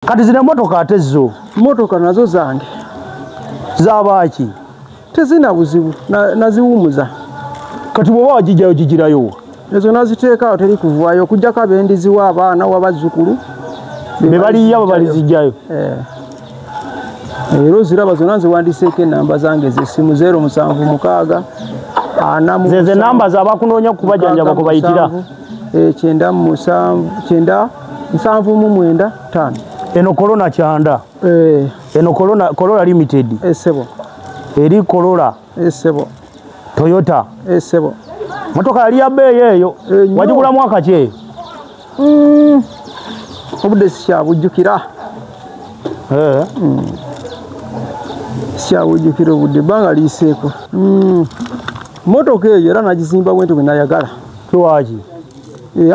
Kati zina motoka atezo. Motoka nazo zange. Zabaki. Tezina buzibu naziwumuza. Kati bwo wajijjayo jijirayo. Ezo naziteeka oteri kuvayo kujja kabendizi w'abaana w'abazzukulu. Bebali yabo balizijjayo. Ero ziraba zonna nziwandiseeko enamba zange z'essimu 076 Zeze namba z'abakunoonya kubajjanjaba kwe bayitira. 97995. Eno Corona kyanda. Eno Corolla Limited. Esebo. Eri Corolla. Esebo. Toyota. Esebo. Motoka yali ya bei eyo. Wajigula mwaka ki? Obudde sikyabujjukira. Sikyabujjukira obudde banga liiseeko. Motoka eyo era nagizimba bwento bwe nayagala. Kiwaki?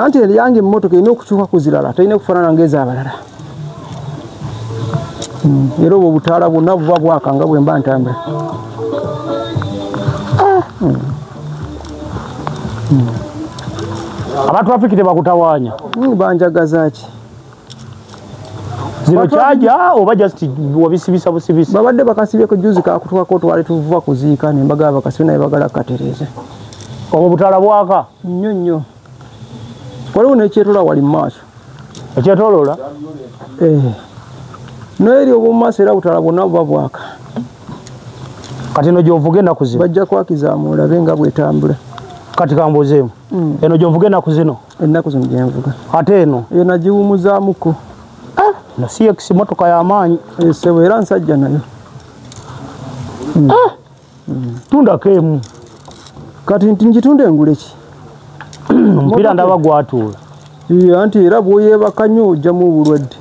Anti yange motoka ina okukyuka ku zirala talina kufaanana ng'ez'abalala. Era obwo obutaala bwonna buba bwakanga bwe mba ntambula. Abatrafiki tebakutawaanya. Banjagaza ki? Zino kyaja oba just wabisibisa busibisa? Babadde bakasibyeko juzi kakutuwako twali tuvuva kuziika ne mbagala bakasibe naye bagala katereeze. Obwo butaala bwaka? Nnyo nnyo. Waliwo n'ekyetola wali mu maaso. Ekyetoloola? N'eri obw'omu maaso era butaala bwonna buba bwaka. Kati eno gy'ovuga ennaku zino? Bajja kwakizaamu olabe nga bw'etambula. Kati kambuzeemu. Eno gy'ovuga ennaku zino? Ennaku zino gye nvuga. Ate eno? Eyo nagiwumuzaamuko. Na CX motoka y'amaanyi. Esebo era nsajja nayo. Tundako emu. Kati ngitunde ngule ki? Omupiira ndaba gwatuula. Anti era bw'oyeebaka nnyo ojjamu obulwadde.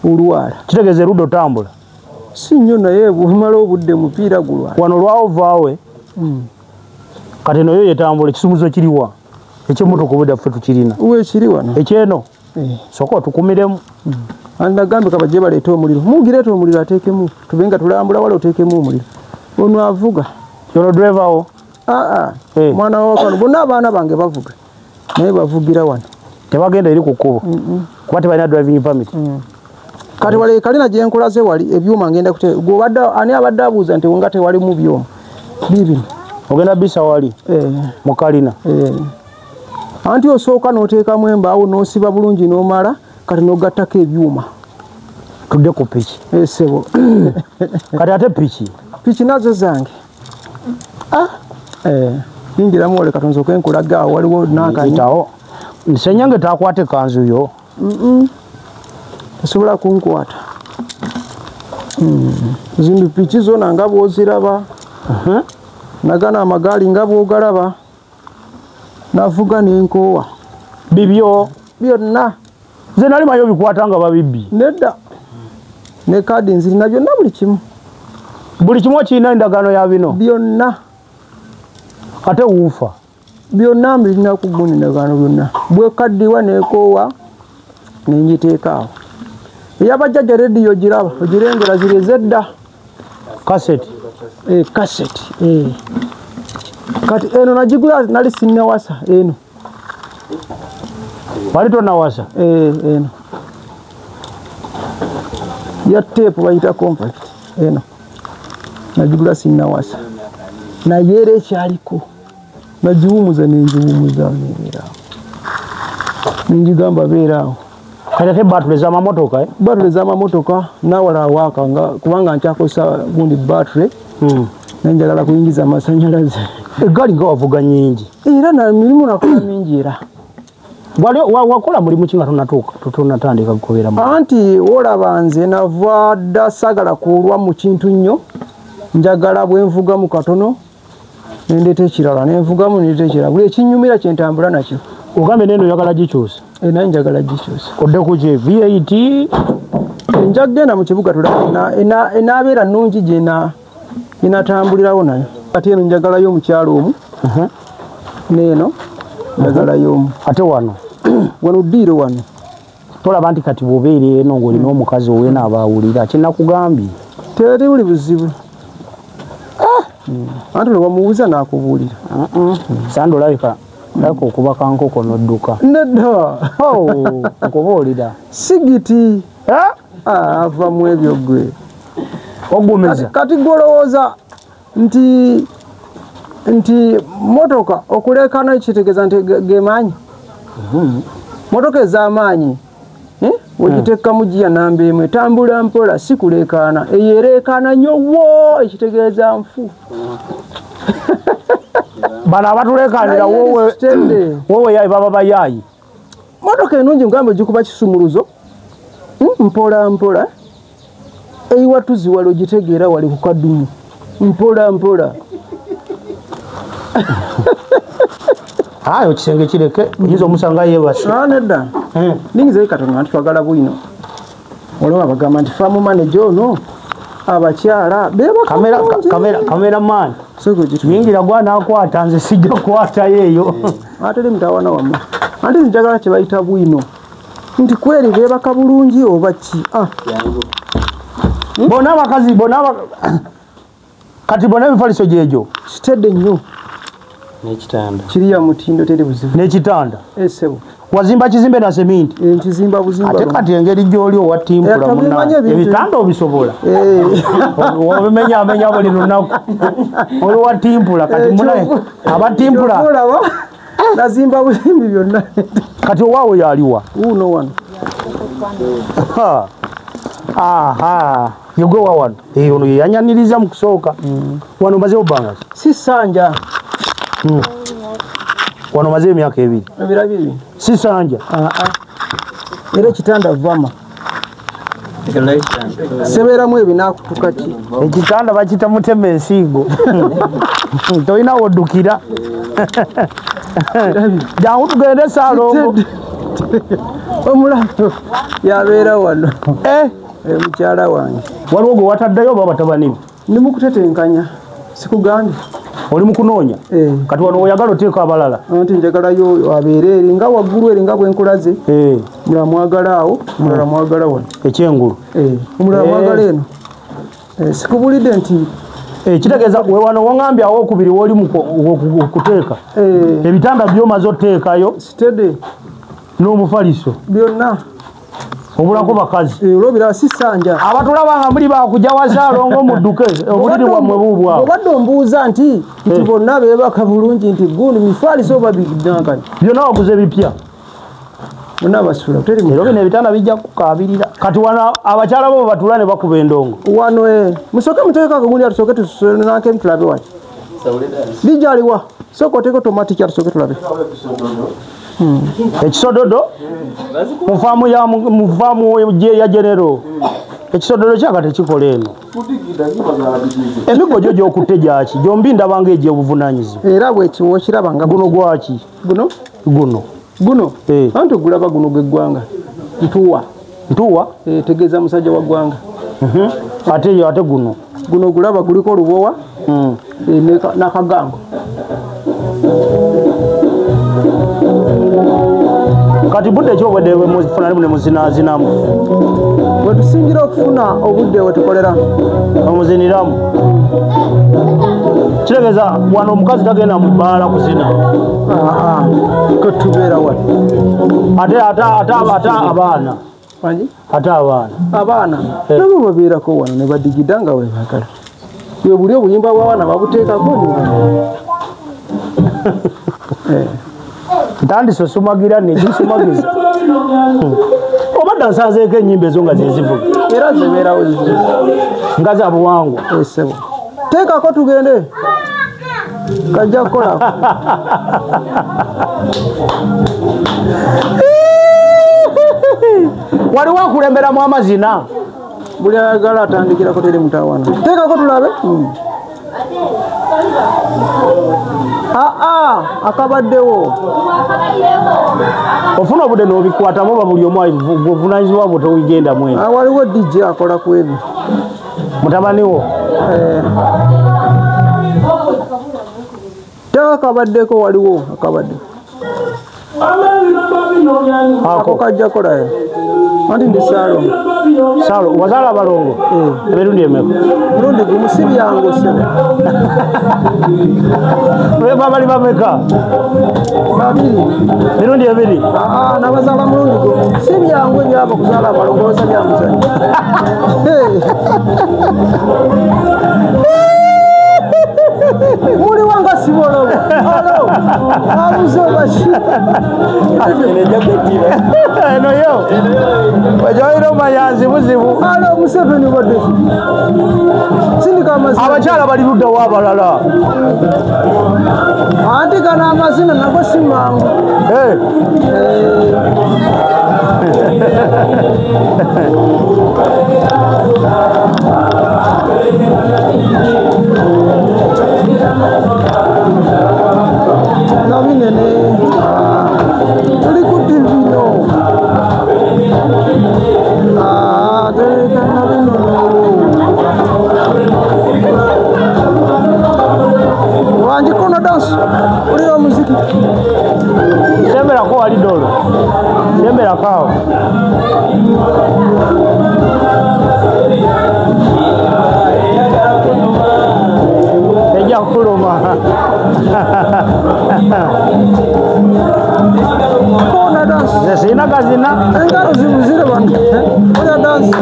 Olwala. Kitegeeza erudda otambula? Si nnyo naye bw'omala obudde mupiira gulwala. Wano lwawovaawe. Kati eno yo yetambula ekisumuzo kiriwa? Eky'emmotoka obudde ffe tukirina. Weekiri wano. Ekyeno? Sooka otukumiremu. Anagambye kabajje baleeta omuliro. Mugireeta omuliro ateekemu. Tube nga tulambula wala oteekemu omuliro. Ono avuga. Yono driver wo? Mwana wakano. Bonna abaana bange bavuga. Naye bavugira wano. Tebagenda eri ku kkubo? Kuba tebalina driving permit? Kati wale kalina gye nkolaze wali ebyuma ngenda kute. Ani abadde abuuza nti nga tewali mu byuma. Bibino. Ogenda bisa wali? Mu kalina? Anti osooka n'oteekamu embaawo n'osiba bulungi n'omala kati n'ogattako ebyuma. Tudde ku piki? Sebo. Kati ate piki? Piki nazo zange. Yingiramu wale katonzo okwenkulaga waliwo n'akanyi. Itawo. Nsenyange takwate kanzu yo? Tasobola kunkwata. Zino piki zona nga bw'oziraba. Nagana amagaali nga bw'ogalaba. Navuga n'enkoowa. Bibyo? Byonna. Nze nali manyi obikwata nga babibbi. Nedda. Ne kaadi nzirina byonna buli kimu. Buli kimu kirina endagaano ya bino? Byonna. Ate wuufa? Byonna mbirina ku gguni endagaano byonna. Bwekaddiwa n'ekoowa n'engiteeka awo. Eyabajjajja rediyo giraba ogirengera ziri ez'edda. Kaseti? Kaseti. Kati eno nagigula nali sinnawasa eno. Wali tonawasa? Eno. Ya teepu bayita compact. Eno. Nagigula sinnawasa. Naye era ekyaliko. Nagiwumuza n'engiwumuza n'ebeeraawo. N'engigamba beeraawo. Kati ate batule z'amamotoka? Batule z'amamotoka nawala awaaka kubanga nkyakozesa gundi batule. Nenjagala kuyingiza amasanyalaze. Eggaali nga wavuga nnyingi? Era na mirimu nakola mingi era. Wakola mulimu ki nga tonatandika kukobeeramu? Anti olaba nze nava dda sagala kulwa mu kintu nnyo. Njagala bwe nvugamu katono nendeeta ekirala nenvugamu nendeeta ekirala. Buli ekinnyumira kye ntambula nakyo. Ogambe n'eno oyagala gikyusa? Naye njagala gikyusa. Odde ku ki? V8? Nja kugenda mu kibuga tulaba enaabeera nnungi gye natambulirawo nayo. Kati eno njagalayo omukyalo omu. N'eno njagalayo omu. Ate wano? Wano ddiiro wano. Tolaba nti kati bw'obeera eno ng'olina omukazi oweena abaawulira kinakugambye? Teri buli buzibu. Anti lwe wamubuuza n'akubuulira. Sandi olabika okuba kankoko n'odduka. Nedda. Okubuulira. Sigiti. ava mu ebyo gwe ogumeza kati golowooza nti motoka okulekana ekitegeeza nti gemaanyi motoka ez'amaanyi wegiteeka mu giya namba emu etambula mpola si kulekaana eyo ereekaana nnyo wo ekitegeeza nfu bano abatulekanira wowe yayi baba bayayi motoka enungi ngambe gikuba kisumuluzo mpola mpola eyiwatuzi wali ogitegeera wali ku kaddumu mpola mpola ayo kisenge kireke oyinza omusanga yebase nedda ningizayo katono anti twagala bwino olaba bagamba nti faamu manager ono abakyala kamera man yingira gwanakwata nze sijja kukwatayo eyo ate mutawana wamma anti njagala kye bayita bwino nti kweri beebaka bulungi oba ki bona abakazi kati bona ebifaliso gyejo kitedde nnyo n'ekitanda kiriya mutindo teri buzibu n'ekitanda esebo wazimba kizimbe na seminti nkizimba buzimba ate kati engeri gy'oli owatimpula muna ebitanda obisobola obimenyamenya buli lunaku oli watimpula kati muna abatimpula nazimba buzimbi byonna kati owaawo yaliwa uno wano yegwe wa wano ono yeyanyaniriza mu kusooka wano maze obbanga si ssanja wano maze emyaka ebiri ebirabiri si ssanja era ekitanda vama sebeeramu ebinaakutuka ki ekitanda bakita mutema ensigo tolina woddukira jangu tugende Saalongo omulato yabeera wano mukyala wange waliwo gwe wataddeyo oba batabanimu ndi mukutetenkanya sikugambye oli mukunoonya kati wano oyagala oteeka abalala anti njagalayo abeere eri nga waggulu eri nga bwenkulaze mulala mwagala awo mulala mwagala wano ekyengulu omulala mwagala eno sikubulidde nti kitegeeza wewano wangambye awo okubiri woli kuteeka ebitanda byomaze oteekayo sitede n'omufaliso byonna obulako bakazi olwobiraba si ssanja abatulabanga muli bakujja wa Saalongo mudduke obuliri bwammwe buubwawo obadde ombuuza nti bonna beebaka bulungi nti gundi mifaliso oba bidankani byonna waguze bipya bonna abasula era bino ebitanda bijja kukaabirira kati wano abakyala bo batula ne bakuba endongo wano musooke muteekeko akagundi atusooke tusonankemu tulabe waki lijaliwa sooka oteeko tomatiki atusooke tulabe ekisododo mu faamu ya genero ekisododo kyaka tekikola eno emigo gyo gyokutte gyaki gyombi ndabanga egy'obuvunanyizibwa era bwekiwo okirabanga guno gwaki guno anti ogulaba guno gweggwanga ntuwa tegeeza musajja wa ggwanga ate guno gulaba guliko olubowa n'akagango kati budde kyobwedde mufuna ne muzinazinamu wetusingira okufuna obudde wetukolera omuziniramu kitegeeza wano omukazi tagenda mu bbaala kuzina ketubeera wano ate abaana ate abaana nabo babeerako wano ne badigida nga webagala bwe buli obuyimba bw'abaana babuteekako ntandise osumagira negisumagiza obadde nsanzeeko ennyimba ezo nga zezivuga era zibeerawo nga za buwangwa esebo teekako tugende kajja kukolako waliwo akulemberamu amazina buli ayagala atandikirako teri mutawana teekako tulabe akabaddewo ofuna obudde n'obikwatamu oba buli omu buvunanyizibwa bwe towigenda mwene waliwo DJ akola ku ebyo mutabaniwo teeka akabaddeko waliwo akabadde ako kajja kolayo anti ndi Saalongo Salo wazala balongo ebirundi emeko rundi gumusibi yangu sebe wewe bali bameka babiri birundi ebiri nabazala murundi go sibi yangu byaba kuzala balongo basabya muzanyi muri wanga sibolo alo abuzo bashi no yo wajoiro mayanzi buzibu alo museveni bode sindika amazina abachala bali ludda wabalala andika na amazina nako simangu Navinene Rikuti vino Wanji kono dance Uriwa muziki Sembera kwa alidolo Sembera kao Eja kuluma Kona dance Sina kazina Engaro zibuzire bantu Uriwa dance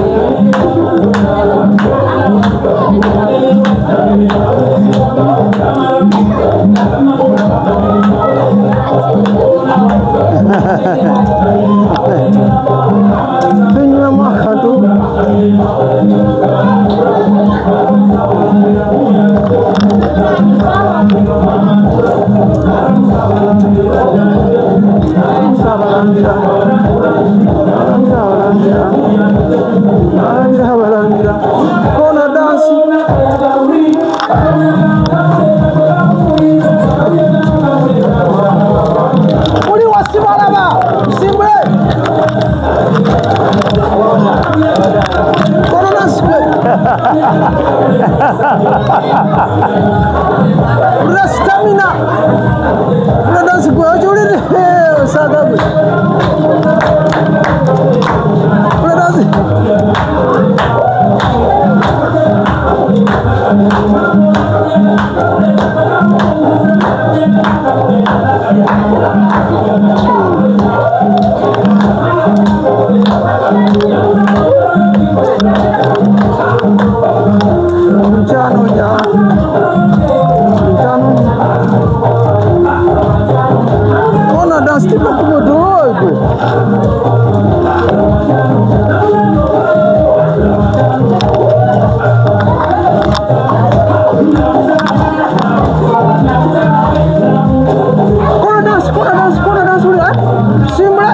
Dunia mahadu Kona dansi Uli wasibalaba simbre Kona dansi Ula stamina Ula dansi kwa uli sagabu Ula dansi Kona dansi tipo como doido Kona dansi uli Simba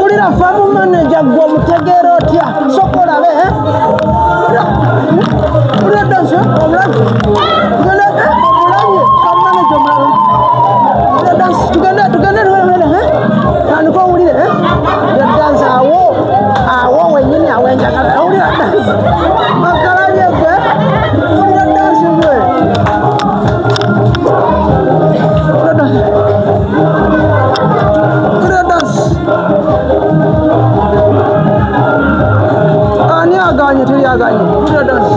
Uli na famu manager gwa mutegero tia Sokola be Uli dansi Omlaki Tugende Omlaki Manager omlaki Uli dansi Tugende Nani kwa uli Uli dansi Awo wenyini awenja kala Uli dansi Makala yeke Uli dansi we Uli dansi Uli dansi Ani aganye tuli aganye Uli dansi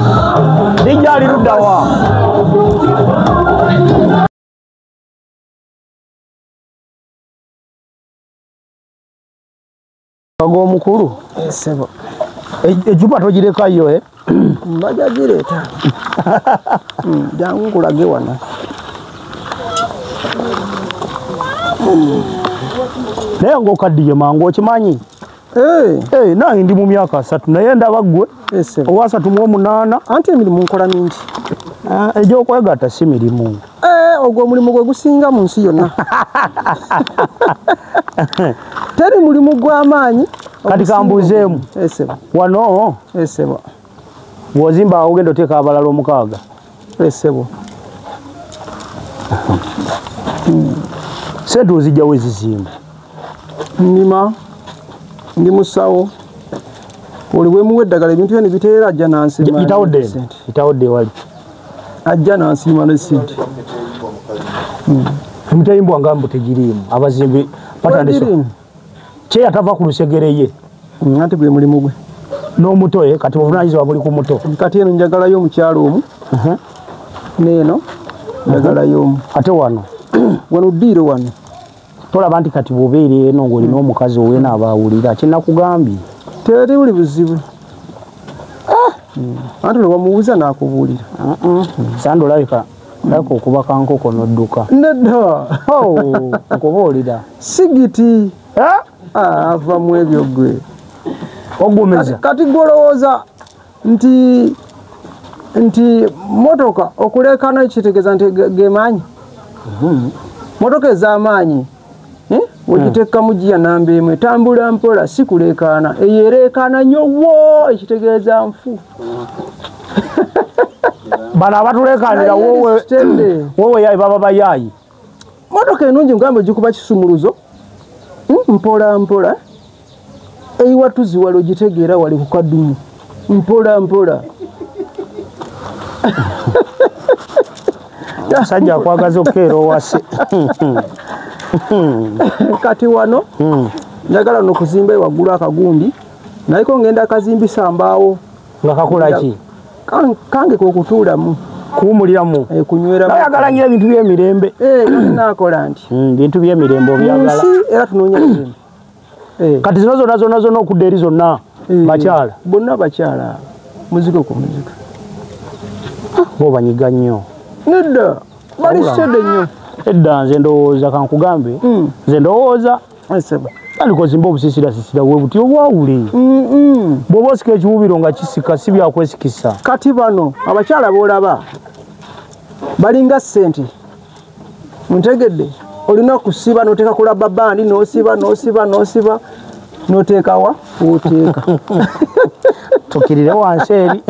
Dijali rudawa Kago mukuru Sebo Ejupa tojireka yo Mbaja jireta Jangu kulage wana Naye ng'okaddiye mangu okimanyi nange ndi mu myaka 3 naye ndaba ggwe owa 38 anti emirimu nkola mingi egy'okwegatta si mirimu ogwo omulimu gwe gusinga mu nsi yonna teri mulimu gw'amaanyi kati kambuuzeemu wano bw'ozimba ogenda oteeka abalala 6 sente ozijja wezizimba nnima ndi musawo oli bwemuwa eddagala ebintu byonna biteera ajja nansiima itawodde wali ajja nansiima ne sidi emitayimbwa nga mbu tegiriimu abazimbi patandise kyeyatava ku lusegere ye Ate gwe mulimu gwe. N'omuto kati ovunaanyizibwa buli ku muto. Kati eno njagalayo omukyalo omu. Neeno njagalayo omu. Ate wano wano Ddiiro wano. Tolaba nti kati bw'obeera eno ng'olina omukazi oweena abaawulira kinnakugambye. Teri buli buzibu. Anti lwe wamubuuza n'akubuulira. Sando olabika okubaka nkoko n'odduka. Nedda. Nkubuulira. Sigiti. Ava mu ebyo gwe. Ogumeza. Kati gwolowooza nti motoka okuleekana kitegeeza nti gemaanyi. Motoka ez'amaanyi wegiteeka mu giya namba emu etambula mpola si kuleekaana eyo ereekaana nnyo wo ekitegeeza nfu. Bano abatuleekaanira wowe yaayi baba bayaayi. Motoka ennungi ngambe ogikuba kisumuluzo mpola mpola eyiwatuzi wali ogitegeera wali ku kaddumu mpola mpola. Sajja akwagaza okkeera owase. Kati wano njagala n'okuzimba waggulu akagundi naye ngenda kazimbisa mbaawo. Nga kakola ki? Kange k'okutuulamu. Kuwumuliramu. Kunywera. Oyagala nnyo ebintu by'emirembe. Naakola nti. Bintu by'emirembe obyagala. Era tunoonya mirembe. Kati zino zonna okudda eri zonna bakyala. Bonna bakyala. Muzigo ku muzigo. Bo banyiga nnyo. Nedda. Bali sede nnyo. Edda nze ndowooza kankugambe. Nze ndowooza. Aliko zimba obusisira we buti obwawule. Bw'oba osika ekiwubiro nga kisika si byakwesikisa. Kati bano abakyala boolaba balinga ssente. Muntegedde olina kusiba n'oteeka ku labba bandi n'osiba n'oteeka wa oteeka. Tukirire wansi eri.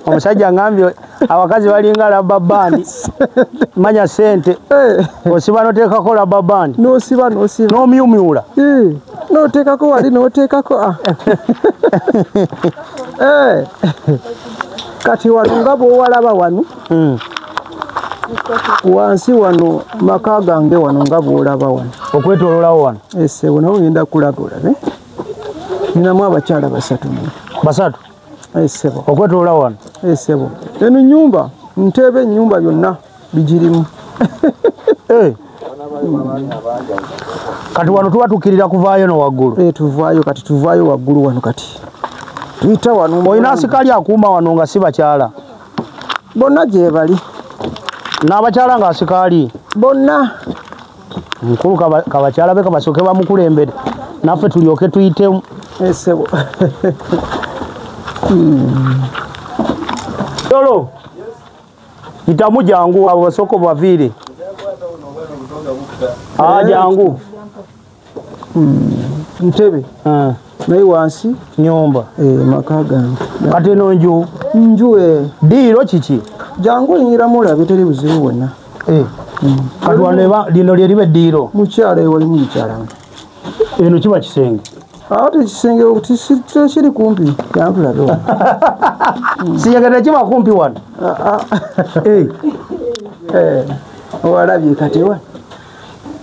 Omusajja ngambye abakazi balinga labba bandi. Manya ssente. Osiba n'oteekako labba bandi. N'osiba. N'omyumyula. N'oteekako wali n'oteekako. Kati wano nga bw'owalaba wano. Wansi wano maka gange wano nga bw'olaba wano. Okwetoololawo wano. Essebo nawe ngenda kulaga olabe. Ninamu abakyala basatu. Basatu? Essebo. Okwetoololawo wano. Essebo. Eno nnyumba nteebe ennyumba byonna bigirimu. Kati wano tuba tukkirira kuvaayo no waggulu. Tuvaayo kati tuvaayo waggulu wano kati. Tuyita wano. Olina asikali akuuma wano nga si bakyala. Bonna gye bali. N'abakyala nga asikali. Bonna. Mukulu kabakyala be kabasooke bamukulembere. Naffe tulyoke tuyitemu. Essebo. Yolo. Itamu jangu abo basoko baviire. Jangu. Ntebe. Naye wansi nyumba. Maka gange. Kati eno nju. Ddiiro kiki? Jangu oyingiramu olabe teri buzibu bwonna. Kati wano lino lye liba eddiiro. Mukyala ewali mukyala. Eno kiba kisenge. Ate kisenge kiri kumpi. Yankulabe. Siyagala kiba kumpi wano. Owalabye kati wa.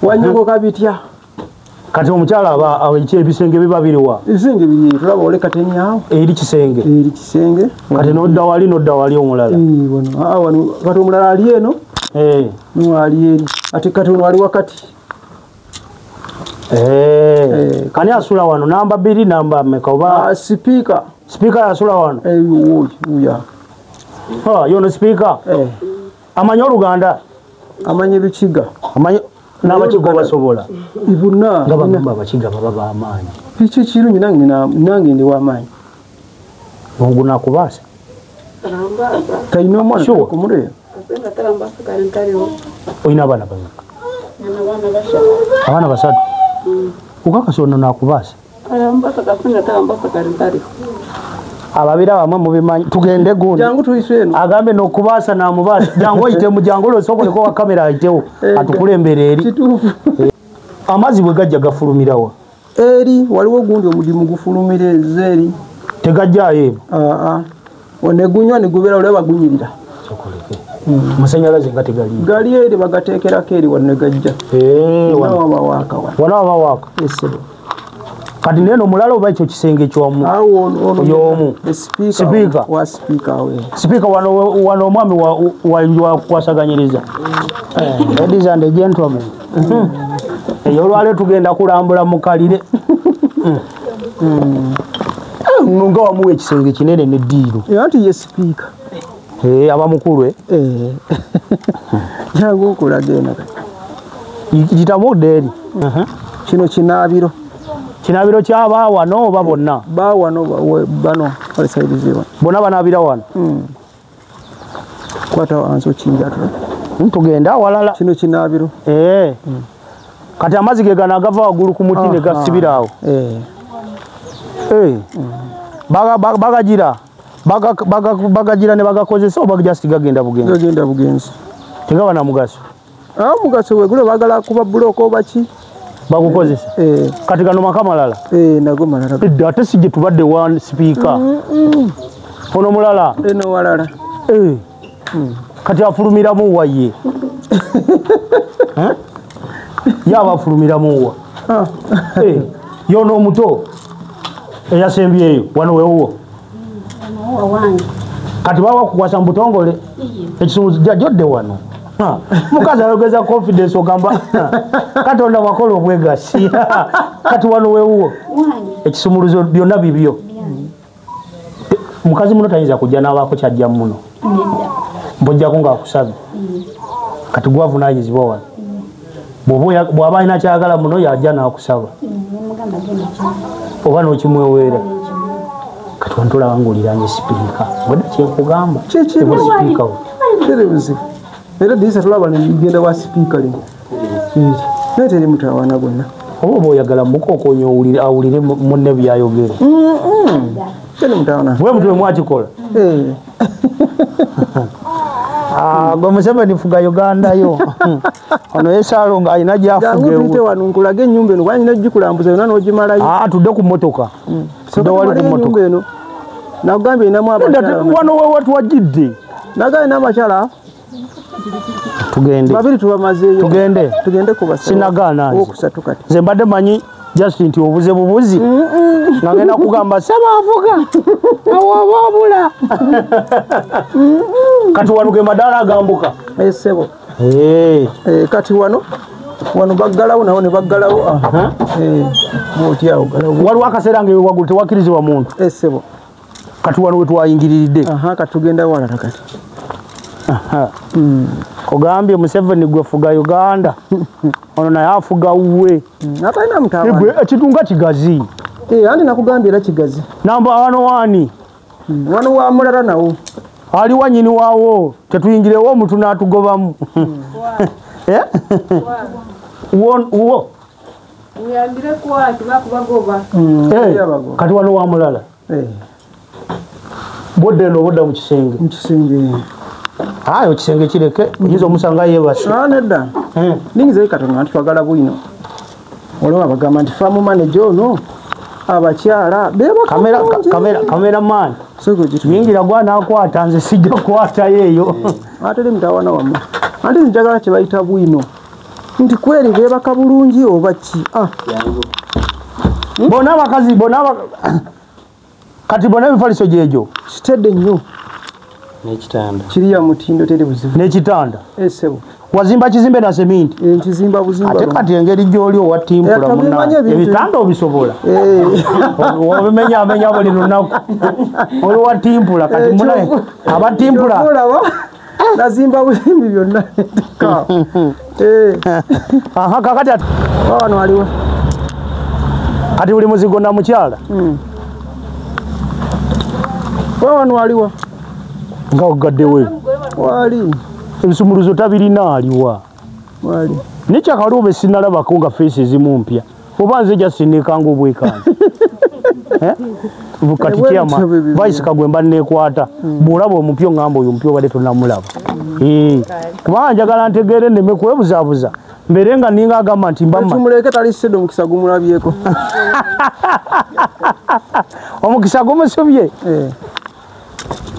Wanyogoka bitya. Kati omukyala aba ebisenge biba biriwa? Ebisenge biri tulaba ole kateni awo. Eri kisenge. Eri kisenge. Kati n'odda wali omulala. Wano kati omulala ali eno. Nwali eri. Ate kati ono ali wakati. Kani asula wano namba 2 namba mmeka oba? Speaker. Speaker asula wano? Uya. Yono speaker? Amanyi Oluganda? Amanyi Lukiga. Amanyi n'abakigo basobola. Ibuna. Nga bagamba abakiga baba b'amaanyi. Kiki kirungi nange ndi w'amaanyi. Mungu nakubaasa. Talina omwana kumulera. Oyina abaana bameka? Abaana basatu. Ukakasa ono nakubaasa? Ababira bamwe mubimanyi tugende gundi. Jangu tuyise eno. Agambe n'okubaasa n'amubaasa. Jangu oyite mu jangu lw'osoboleko wa kamera ayitewo atukulembere eri. Amazzi bwe gajja gafulumirawa? Eri waliwo gundi omudimu gufulumira eri. Tegajjaayo eno? Ne gunywa ne gubeera olaba gunyirira. Amasanyalaze nga tegali? Gali eri bagateekerako eri wano ne gajja. Wano aba waaka. Essebo. kati neno mulalo oba ekyo kisenge kyomu yomu speaker wa speaker we speaker wano omwami wa kwasaganyiriza ladies and gentlemen olwale tugenda kulambula mukalire nga wamuwa ekisenge kinene neddiiro anti ye speaker abamukulu jangu okulagenda kitamu deeri kino kinaabiro kyaba wano oba bonna bawano bano balisaidiziwa bonna banaabira wano kwata wansi okinjatu tugenda walala kino kinaabiro kati amazzi ge gano agava waggulu ku muti ne gasibira awo bagagira ne bagakozesa oba just gagenda bugenzi tegaba na mugaso mugaso wegule bagala kuba buloko baki bagukozesa kati gano makamalala nago malala ate sije tubadde one speaker ono mulala eno walala kati afulumiramu waye yaba afulumiramu wa yono omuto eyasembyeyo wano wewo kati baba kukwasa mbutongole ekisumuzi jjodde wano mukazi ayogeza confidence ogamba katonda wakola obwegasi kati wano wewo ekisumuluzo byonna bibyo mukazi muno tayinza kujja n'abaako kyajja muno mbojjako ng'akusabye kati gwavunanyizibwa wano bw'aba alina kyagala muno yajja n'akusaba oba n'okimweweera kati wantulaba ng'oliranye sipiika bwedda kyenkugamba sipiika terebuzibu era disa tulaba negenda wa speaker lino neteri mutawana gonna oba oyagala mukokonyo awulire munne byayogera teri mutawana we mutwe mwakikola gwe Museveni fuga Uganda yo ono yesalonga alina gyafuge wano nkulaga ennyumba eno wanyina gikulambuza yona n'ogimalayo tudde ku mmotoka tudde wali ku mmotoka eno nagambye inamu abakyala wano wewatu wajjidde nagaye n'abakyala tugende babiri tubamazeeyo tugende kubasa sinagaana okusatu kati nze mbadde manyi just nti obuze bubuzi nga ngenda kugamba saba avuga awababula kati wano ge madaala agambuka esebo kati wano baggalawo nawo ne baggalawo bwotyawo waliwo akaseera nga waggulu tewakkirizibwa muntu esebo kati wano wetwayingiriridde kati tugenda walala kati ogambye Museveni gwe fuga Uganda ono naye afuga uwe atalina mutawana ekitunga kigazi andi nakugambye era kigazi namba wano wa mulala nawo ali wanyini waawo tetuyingirewo omuntu n'atugobamu wo uyambire kwati bakubagoba kati wano wa mulala bodde eno obodda mu kisenge ayo kisenge kireke oyinza omusanga yebase nedda ningizeyo katono nti twagala bwino olwo abagamba nti faamu manager ono abakyala kameraman yingira gwanakwata nze sijja kukwatayo eyo ateri mutawana wamu anti njagala kye bayita bwino nti kweri beebaka bulungi oba ki bona abakazi kati bona emifaliso gyegyo kitedde nnyo n'ekitanda kiriya mutindo teri buzibu n'ekitanda esebo wazimba kizimbe na seminti nkizimba buzimba ate kati engeri gy'oli owatimpula ebitanda obisobola obimenyamenya buli lunaku oli watimpula kati munaye abatimpula nazimba buzimbi byonna kakati wano waliwo kati buli muzigo na mukyala wano waliwo nga ogaddewe wali ebisumuluzo tabirina aliwa wali nekyakaluube sinalabako nga feesi ezimu mpya oba nze jasinikanga obwekanza kati kyama vaisi kagwe mba nekwata bwolaba omupya ongamba oyo omupya obadde tonamulaba kubanga njagala ntegeere nneme kwebuzaabuza mbeere nga ninga agamba nti tumuleke tali sedo omukisa gumulabyeko omukisa gumusubye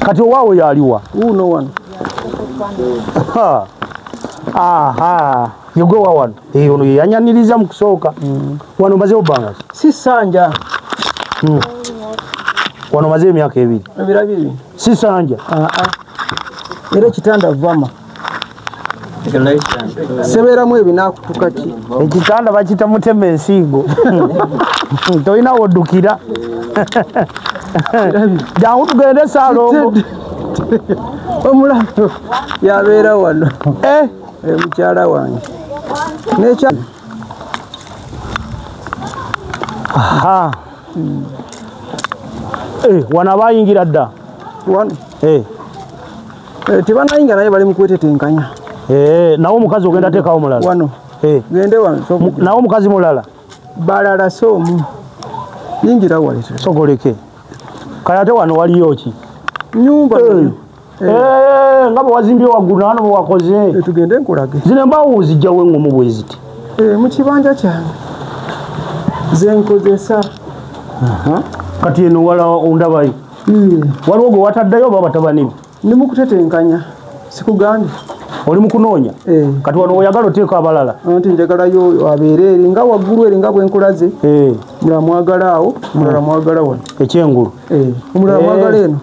kati owaawo yaliwa uno wano Aha. Yugo wa wano. Ono yanyaniriza mu kusooka. Wano maze obanga. Si sanja. Wano maze emyaka ebiri. Ebirabiri. Si sanja. Era kitanda vama. Sebera mu ebinakutuka ki. Ekitanda bakita muteme ensigo. Toina wodukira. Jangu tugende Salongo. Omulalo yabeera wano. Mukyala wange. Necha. Aha. Wana bayingira dda. Wano. Tibanayingira naye bali mu kwetetenkanya. Nawo mukazi ogenda teekawo mulala. Wano. Gende wano. Nawo mukazi mulala. Balala somu. Yingira wali. Sogoleke. Kayate wano waliyo ki? Nyumba. Ngabo wazimbye waggulu hano wakoze. Tugende nkulage. Zine mbawo zijjawo ngomu bweziti. Mu kibanja kyange. Zenkozesa. Kati eno wala undabayi. Waliwo gwe wataddayo baba tabanibi. Ndi mu kutetenkanya. Sikugambye. Oli mu kunoonya. Kati wano oyagala oteeka abalala. Anti njagala yo abeere eri nga waggulu eri nga bwenkulaze. Mulala mwagala awo, mulala mwagala wano. Ekyengulu. Mulala mwagala eno.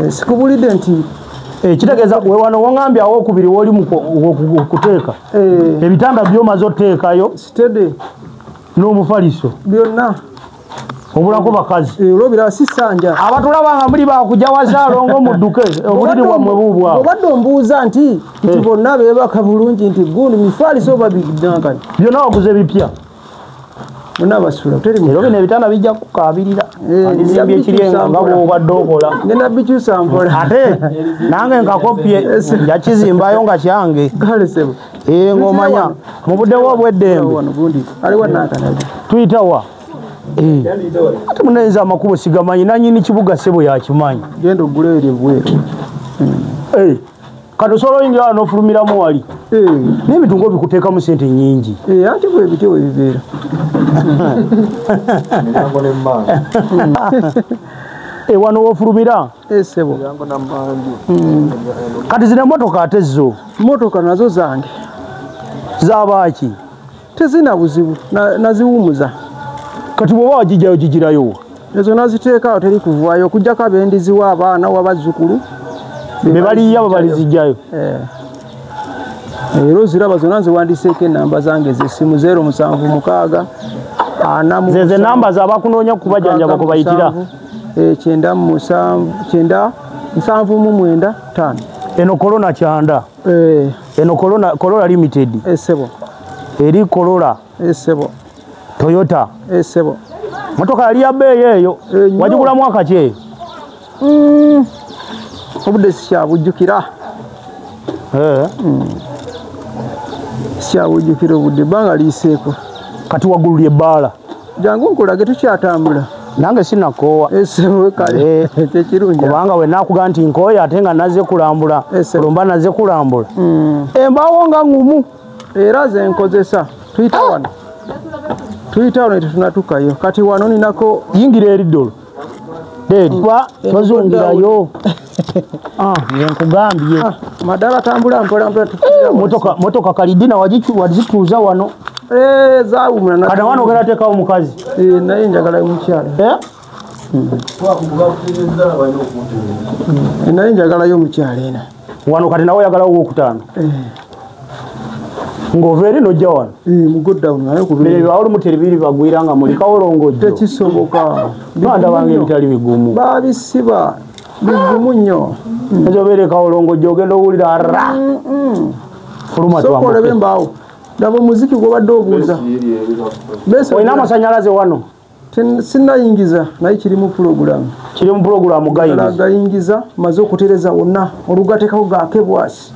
Sikubulidde nti kitegeeza we wano wangambye awo okubiri woli mu kuteeka. Ebitanda byomaze oteekayo. Sitede. N'omufaliso. Byonna. Obulako bakazi. Olobira sisanja. Abatulabanga muli bakuja wa Salongo mudduke. Obuliri bwamwe buubwa. Obadde ombuuza nti bonna beebaka bulungi nti gundi mifaliso babigdankani. Byonna waguze bipya. Bonna basula. Era bino ebitanda bijja kukaabirira. Andizimbye ekiryenga nga bw'obadde okola. Ngenda bikyusa mpola. Ate nange nkakopye yakizimbayo nga kyange. Kale sebo. Ng'omanya mu budde bw'obweddembe. Tuyita wa? Ate munayinza amakubo sigamanyi nanyini kibuga sebo yakimanyi. Genda ogula eri ebweru. Kati osobola oyingira wano ofulumiramu wali. N'ebitungo bikuteekamu sente nyingi. Anti bwe bityo bwe bibeera. Wano wofulumira? Sebo. Kati zino emmotoka ate zo? Mmotoka nazo zange. Z'abaaki? Tezina buzibu. Naziwumuza. Kati bw'oba wagijjayo gigirayo? Ezo naziteeka awo teri kuvaayo okujjako abendiziwa abaana w'abazzukulu. Be baliya bwe balizijjayo? Era oziraba zonna nziwandiseeko ennamba zange ez'essimu 076 40. Ze namba z'abakunoonya kubajjanjaba kwe bayitira? 97795. Eno Corona kyanda? Eno Corolla Limited? Sebo. Eri Corolla? Sebo. Toyota? Sebo. Motoka yali ya bbeeyi eyo? Wagigula mwaka ki? Obudde sikyabujjukira. Sikyabujjukira obudde ebbanga liiseeko. Kati waggululya ebbaala? Jangu nkulage tukyatambula. Nange sinakoowa. Sebo kale. Tekirungi. Kubanga we nakuga nti nkooya ate nga nazze kulambula. Olumba nazze kulambula. Embaawo nga ngumu. Era ze nkozesa. Tuyita wano. Tuyita wano tetunatukayo. Kati wano ninako. Yingira eri ddolo. Tozungirayo. Nze nkugambye. Madala tambula mpola mpola tukira. Motoka kalidina wazituuza wano. Zaawumula. Kati wano ogenda teekawo mukazi? Naye njagala omukyala. Naye njagalayo omukyala ena. Wano kati nawe oyagalawo owokutaano? Ng'ova eri n'ojja wano? Mugodawu naye kubeera. Olumu teribiri bagwira nga muli kawolongojjo. Tekisoboka. Banda bange ebitali bigumu. Babisiba bigumu nnyo. Ezo beere kawolongojjo ogenda owulira arra. Fuluma twamuke. Soko olebe embaawo. Ndaba omuziki gw'obadde obuuza. Olina amasannyalaze wano? Sinnayingiza naye kiri mu pulogulaamu. Kiri mu pulogulaamu gayingiza? Gayingiza maze okutereeza wonna olugateekawo gaakebwasi.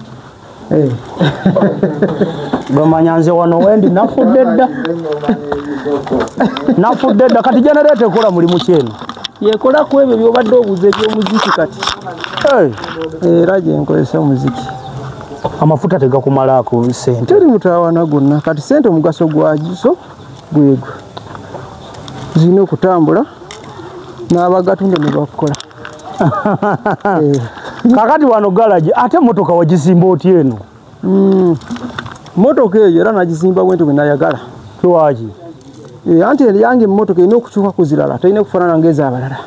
Bwemanya nze wano wendi nafudde dda. Nafudde dda. Kati genereeta ekola mulimu ki eno? Yekola ku ebyo by'obadde obuuza eby'omuziki kati. Era gye nkozesa omuziki. Amafuta tegakumalaako sente? Teri mutawaana gonna. Kati sente omugaso gwagiso gwegwo. Zirina okutambula n'abagatunda ne bakola. Kakati wano galaji ate motoka wagisimba otya eno? Motoka eyo era nagizimba bwente bwe nayagala. Lwaki? Anti yange motoka ino okukyuka kuzirala talina kufaanana ngeza abalala.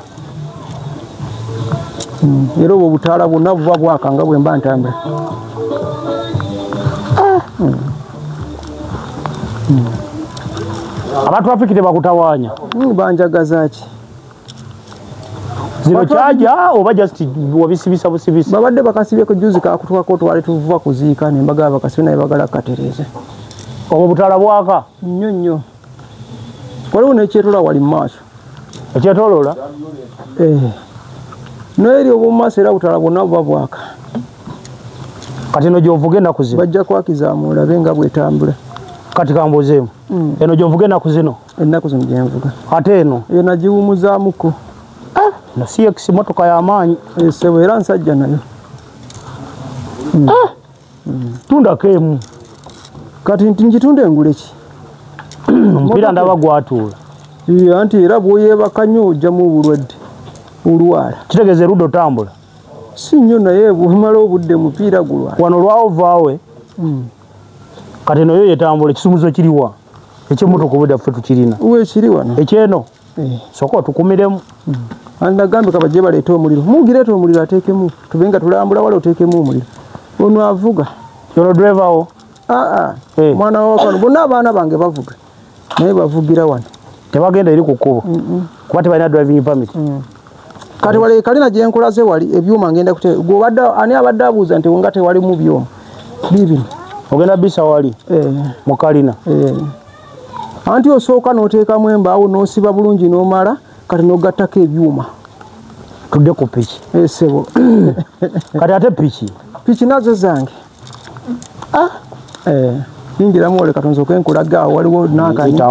Era obwo obutaala bwonna buba bwakanga bwe mba ntambula. Abatrafiki tebakutawaanya? Banjagaza ki? Zino kyaja oba just wabisibisa busibisa? Babadde bakasibyeko juzi kakutukako twali tuvuva kuziika ne mbagala bakasibe naye bagala katereze. Obwo butaala bwaka? Nnyo. Waliwo n'ekyetoola wali mu maaso. Ekyetooloola? Noeri obw'omumaaso era butaala bwonna buba bwaka. Kati eno gy'ovuga ennaku zino? Bajja kwakizaamu olabe nga bwetambula. Kati kambuuzeemu. Eno gy'ovuga ennaku zino? Ennaku zino gyenvuga. Ate eno? Eyo nagiwumuzaamuko. No CX motoka y'amaanyi. Sebo era nsajja nayo. Tundako emu. Kati ngitunde ngule ki? Omupiira ndaba gwatuula. Anti era bw'oyeebaka nnyo ojjamu obulwadde. Olwala. Kitegeeza erudda otambula? Si nnyo naye bw'omala obudde mupiira gulwala. Wano lwawovaawe. Kati eno yo yetambula ekisumuzo kiriwa? Eky'emmotoka obudde ffe tukirina. Weekiri wano. Ekyeno? Sooka otukumiremu. Anagambika bajje baleete omuliro. Mugireeta omuliro ateekemu. Tube nga tulambula wala oteekemu omuliro. Ono avuga. Yono driver wo? Mwana wa kano bonna abaana bange bavuga. Naye bavugira wano. Tebagenda eri ku kkubo? Kuba tebalina driving permit? Kati wale kalina gye nkolaze wali ebyuma ngenda kute ani abadde abuuza nti nga tewali mu byuma. Bibino. Ogenda bisa wali? Mu kalina? Anti osooka n'oteekamu embaawo n'osiba bulungi n'omala kati n'ogattako ebyuma. Tudde ku piki? Sebo. Kati ate piki? Piki nazo zange. Yingiramu wale katonzi okwenkulaga waliwo n'akanyi.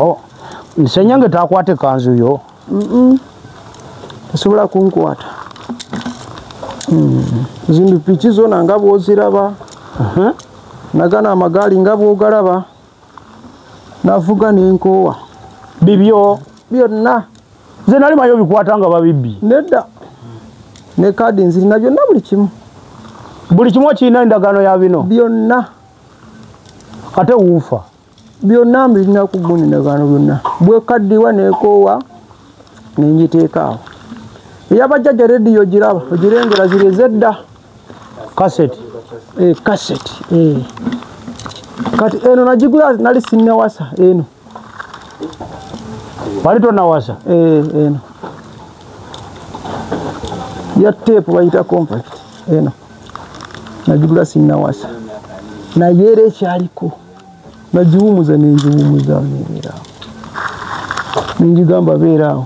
Nsenyange takwate kanzu yo? Tasobola kunkwata. Zino piki zona nga bw'oziraba. Nagana amagaali nga bw'ogalaba. Navuga n'enkoowa. Bibyo? Byonna. Nze nali manyi obikwata nga babibbi. Nedda. Ne kaadi nzirina byonna buli kimu. Buli kimu kirina endagaano ya bino? Byonna. Ate wuufa? Byonna mbirina ku gguni endagaano byonna. Bwekaddiwa n'ekoowa n'engiteeka awo. Eyabajjajja rediyo giraba ogirengera ziri ez'edda. Kaseti? Kaseti. Kati eno nagigula nali sinnawasa eno. Wali tonawasa? Eno. Ya tape bayita compact. Eno. Nagigula sinnawasa. Naye era ekyaliko. Nagiwumuza n'engiwumuza n'ebeera awo. Ningigamba beera awo.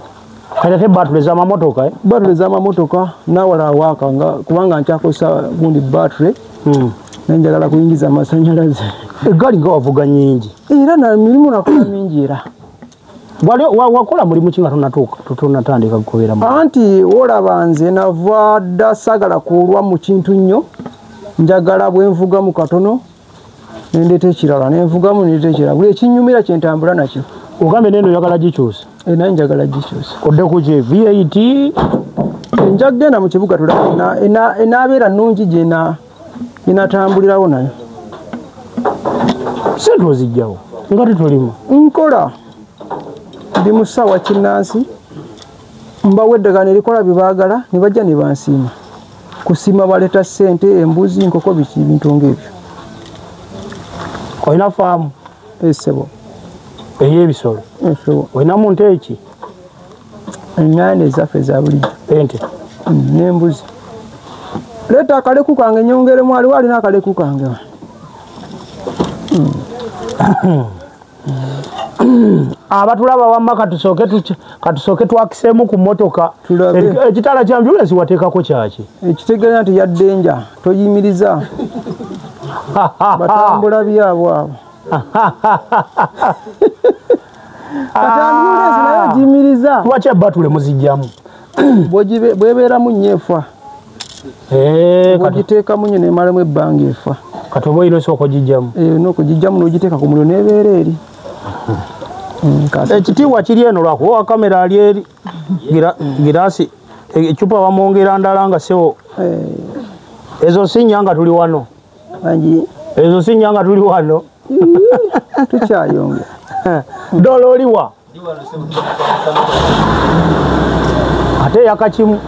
Kati ate batule z'amamotoka? Batule z'amamotoka nawala awaaka kubanga nkyakozesa gundi batule. Nenjagala kuyingiza amasanyalaze. Eggaali nga wavuga nnyingi? Era na mirimu nakola mingi era. Wakola mulimu ki nga tonatandika kukobeeramu? Anti olaba nze nava dda sagala kulwa mu kintu nnyo. Njagala bwe nvugamu katono nendeeta ekirala nenvugamu nendeeta ekirala. Buli ekinnyumira kye ntambula nakyo. Ogambe neno oyagala gikyusa? Naye njagala gikyusa. Odde ku ki? V8? Nja kugenda mu kibuga tulaba enaabeera nnungi gye natambulirawo nayo. Sente ozijjawo nga tetulimu? Nkola ndi mu ssaawa kinnansi mbawa eddagano erikola bye baagala ne bajja ne bansiima. Kusiima baleeta ssente, embuzi, enkoko, biki ebintu ng'ebyo. Olina faamu? Sebo. Ey'ebisolo? Sebo. Olinamu nte ki? Engaane ezaffe eza bulijjo. Ente? N'embuzi. Leeta akaleku kange nyongeremu aliwo alina akaleku kange. Abatulaba wamma katusooke twakiseemu ku mmotoka. Ekitala kya ambulensi wateekako kyaki? Ekitegeeza nti yaddenja toyimiriza. Batambula byabwe abo. Kati ambulensi nayo giyimiriza. Lwaki ebatule muzijjamu? Bwebeeramu nnyo efa. Bwogiteekamu nnyo nemalamu ebbanga efa. Kati oba olina osooka ogijjamu? N'okugijjamu n'ogiteeka ku muliro n'ebeera eri. Ekitiibwa kiri eno lwakuba kamera ali eri giraasi ecupa bamwongera ndala nga sewo ezo sinnya nga tuli wano. ezo sinyanga tuli wano tukyayonge dolo oliwa ate yakakimu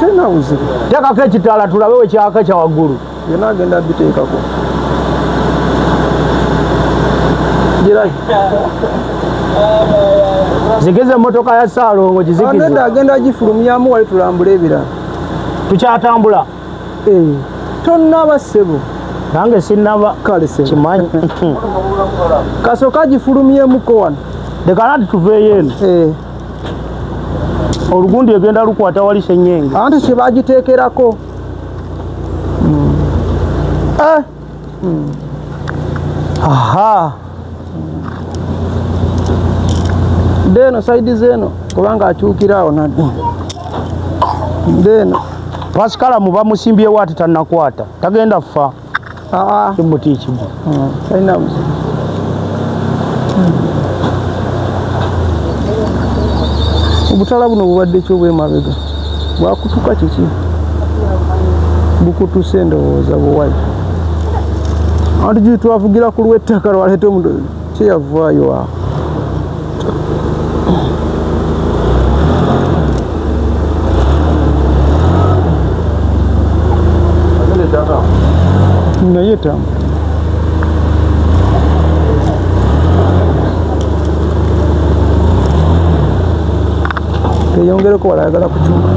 tena uzibu tekako ekitala tulabe wekyaka kya waggulu yena agenda biteekako girai zigeze motoka ya Saalongo kizikize agenda gifulumyamu wali tulambula ebirala tukyatambula tonnaba ssebo nange sinnaba kale ssebo kimanyi kasooka gifulumyemuko wano lekana ati tuveeyo eno olugundi egenda lukwata wali Senyenge anti kye bagiteekerako aha deno saidi zeno kubanga akyukira awo nadde deno Pascal muba musimbyewo ati tannakwata tagenda ffa kimuti kibu talina muzi obutala buno bubadde kyobwemabega bwakutuka kiki bukutuse endowooza buwayi anti giri twavugira ku lw'ettaka lwaleeta omuntu kyeyavaayo awo naye tamu teyongereko walayagala kucunga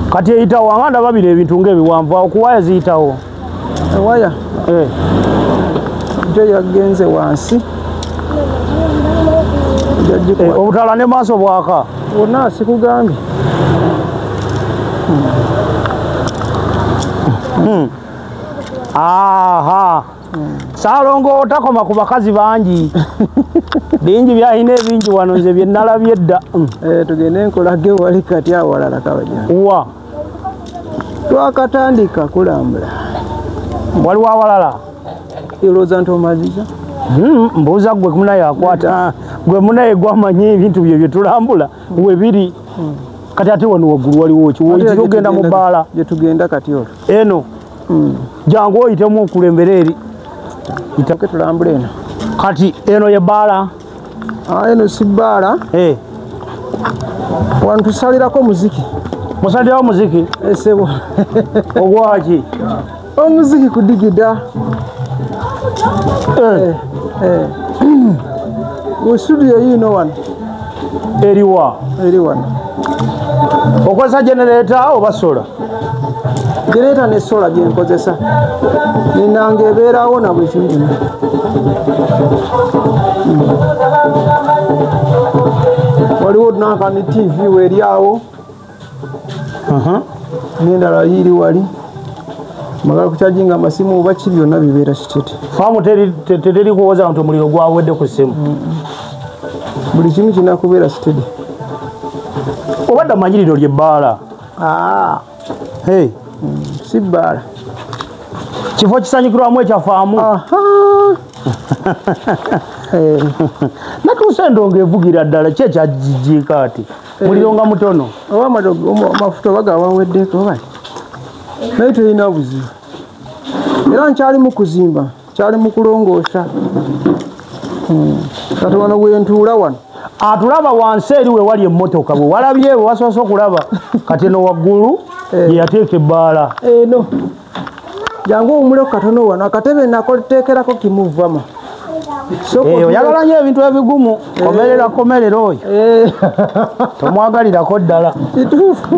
kati eyitawo anga ndababira ebintu ng'ebiwanvu awo kuwaya ziyitawo ewaya jo yagenze wansi obutala ne maaso bwaka wonna sikugambye aha Saalongo otakoma ku bakazi bangi bingi byalina ebingi wano nze bye nnalabye edda tugende enkolage wali kati awalala kabajja wa twakatandika kulambula waliwo awalala olowooza nti omaziza mbuuza gwe munaye akwata gwe munaye gwamanyi ebintu byo bye tulambula webiri kati ate wano waggulu waliwo ki ogenda mu bbaala gye tugenda kati olwo eno jangu oyitemu okulembera eri itake tulambula eno kati eno ye bbaala eno si bbaala wano tusalirako muziki musalirawo muziki esebo ogwaki omuziki kudigida mu studio yino wano eriwa eri wano okozesa genereta oba sola genereta ne sola byenkozesa ninanga ebeerawo na buli kimu kyonna waliwo nankani tv weeri awo n'endala yiri wali magala kukyajinga amasimu oba ki byonna bibeera kitete faamu teri kuwoza nti omuliro gwawedde ku ssimu buli kimu kinakubeera kitede obadde amanyiriro lyebbaala si bbaala kifo kisanyukirwamu ekyafaamu natuuse endongo evugira ddala ki ekyajijiika ati muliro nga mutono oba amafuta oba gawaweddeko bali naye terina buzibu era nkyali mu kuzimba kyali mu kulongoosa kati wano bwentuula wano atulaba wansi eri wewali emmotoka bwe walabye bwe wasoose okulaba kati eno waggulu yeyateeka ebbaala eno jangu omuliro katono wano akatebe nakoteekerako kimuvama oyagala nyo ebintu ebigumu komerera oyo tomwagalirako ddala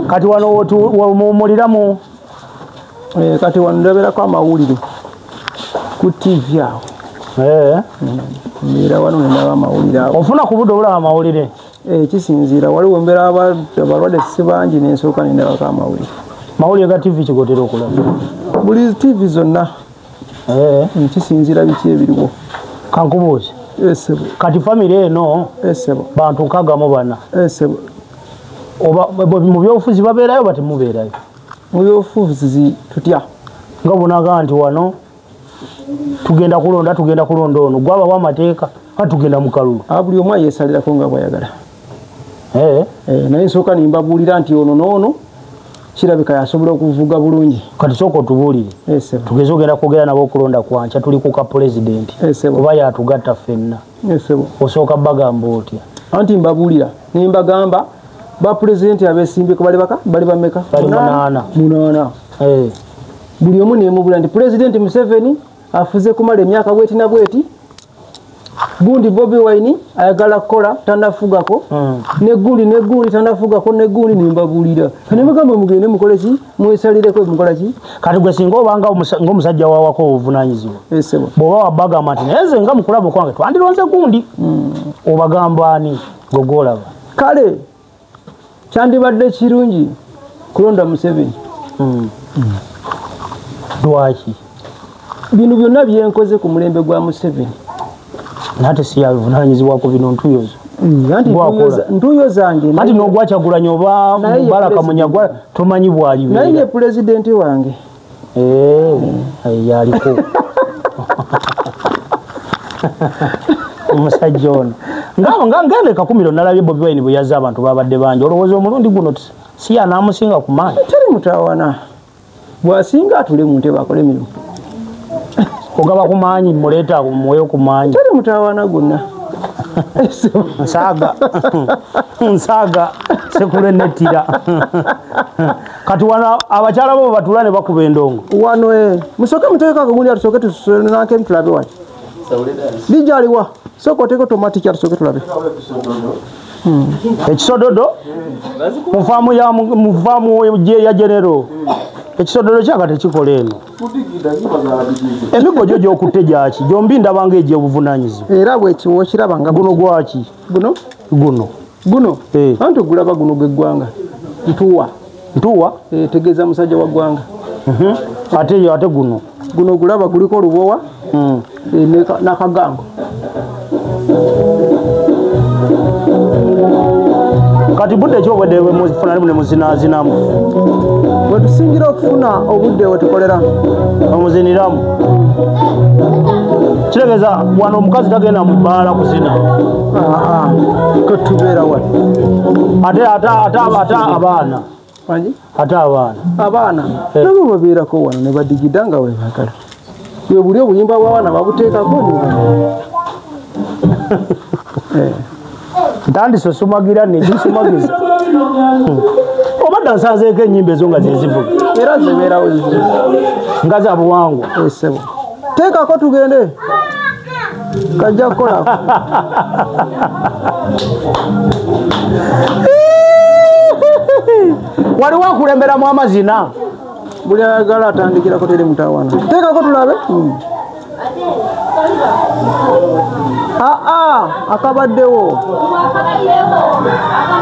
kati wano womuliramu kati wano ndaberako amawulire ku tv awo mbeera wano nendaba amawulire awo ofuna ku budde obulaba amawulire kisinziira waliwo mbeera abalwadde si bangi nensooka nendabako amawulire mawulire ga tv kigotera okulaba buli tv zonna kisinziira biki ebiriwo kankubuuzi esebo kati famire eno esebo bantu nkagamu bana esebo oba mu byobufuzi babeerayo batemubeerayo mu byobufuzi tutya nga bunaga nti wano tugenda kulonda ono gwabawo amateeka kati tugenda mu kalulu buli omu ayeesalirako nga bwayagala naye nsooka nimbabuulira nti ono n'ono kirabika yasobola okuvuga bulungi kati soko tubulire tugeze ogenda kwogera nabo okulonda kwanca tuli ku ka president kuba yatugatta ffenna osooka bagamba otya anti mbabulira nimbagamba ba president abesimbye bali baka bali bameka bali munana buli omu nemubula nti president Museveni afuze kumala emyaka bweti na bweti gundi Bobi Wine ayagala kola tanafugako negundi tanafugako negundi nimbabulira kanimugamba mugende mukoleki mwesalireko mukolaki kati gwe singa obanga ng'omusajja wawako obuvunanyizibwa bw'oba wabagamba nti neze nga mukulabo kwange twandironze gundi obagamba ani gogolaba kale kyandibadde kirungi kulonda Museveni lwaki bino byonna byenkoze ku mulembe gwa Museveni nate siyavunanyizibwa ku bino ntuyozo ntuyo zange ati n'ogwakyagulanya oba Mubaraka Munyagwa tomanyi bwali naye ye pulezidenti wange yaliko omusajja ono ngendeka kumiro nalabye Bobi Wine bwe yazza abantu babadde bangi olowooza omulundi guno si yanaamusinga ku maanyi teri mutawana bwasinga atule mu ntebe akole emirimu ogaba ku maanyi muleeta mwoyo ku maanyi teri mutawana gonna nsaaga sekule nettira kati wano abakyala bo batula ne bakuba endongo wano musoke muteeka akagundi atusoke tusenake mutulabe waki lijaliwa soko oteko tomati kyatusoke tulabe ekisododo mufaamu ya genero ekisododo kyaka tekikola eno emigo gyo gyokutte gyaki gyombi ndabanga egy'obuvunanyizibwa era bwekiwo okirabanga guno gwaki guno anti ogulaba guno gweggwanga ntuwa tegeeza musajja wa ggwanga ate guno gulaba guliko olubowa nakagango kati budde kyobwedde mufuna ne muzinazinamu bwetusingira okufuna obudde wetukolera omuziniramu kiregeeza wano omukazi tagenda mu bbaala kuzina ketubeera wano ate abaana abaana nabo babeerako wano ne badigida nga webagala bwe buli obuyimba bw'abaana babuteekako ntandise osumagira negisumagiza obadde nsanzeeko ennyimba ezo nga zezivuga era zibeerawo nga za buwangwa esebo teekako tugende kajja kukolako waliwo akulemberamu amazina buli ayagala atandikirako teri mutawana teekako tulabe akabaddewo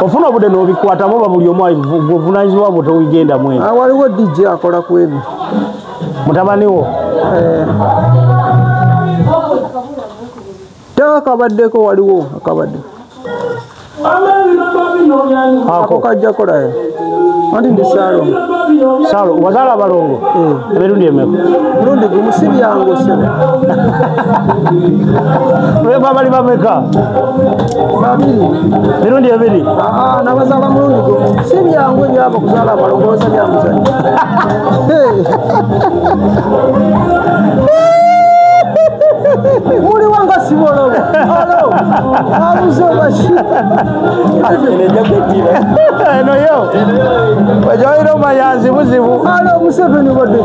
ofuna obudde n'obikwatamu oba buli omu obuvunanyizibwa bwo tewigenda mwene waliwo DJ akola ku ebyo mutabaniwo teeka akabaddeko waliwo akabadde ako kajja kolayo anti ndi Salo wazala balongo emirundi emeka mirundi gumu si byangu sebe weba bali bameka babiri mirundi ebiri nabazala mirundi gumu si byangu ebyava kuzala balongo osa byamuzanyi muli wanga sibolobo alo abuze bashi eno yo wajoiro mayanzi buzibu alo Museveni wadde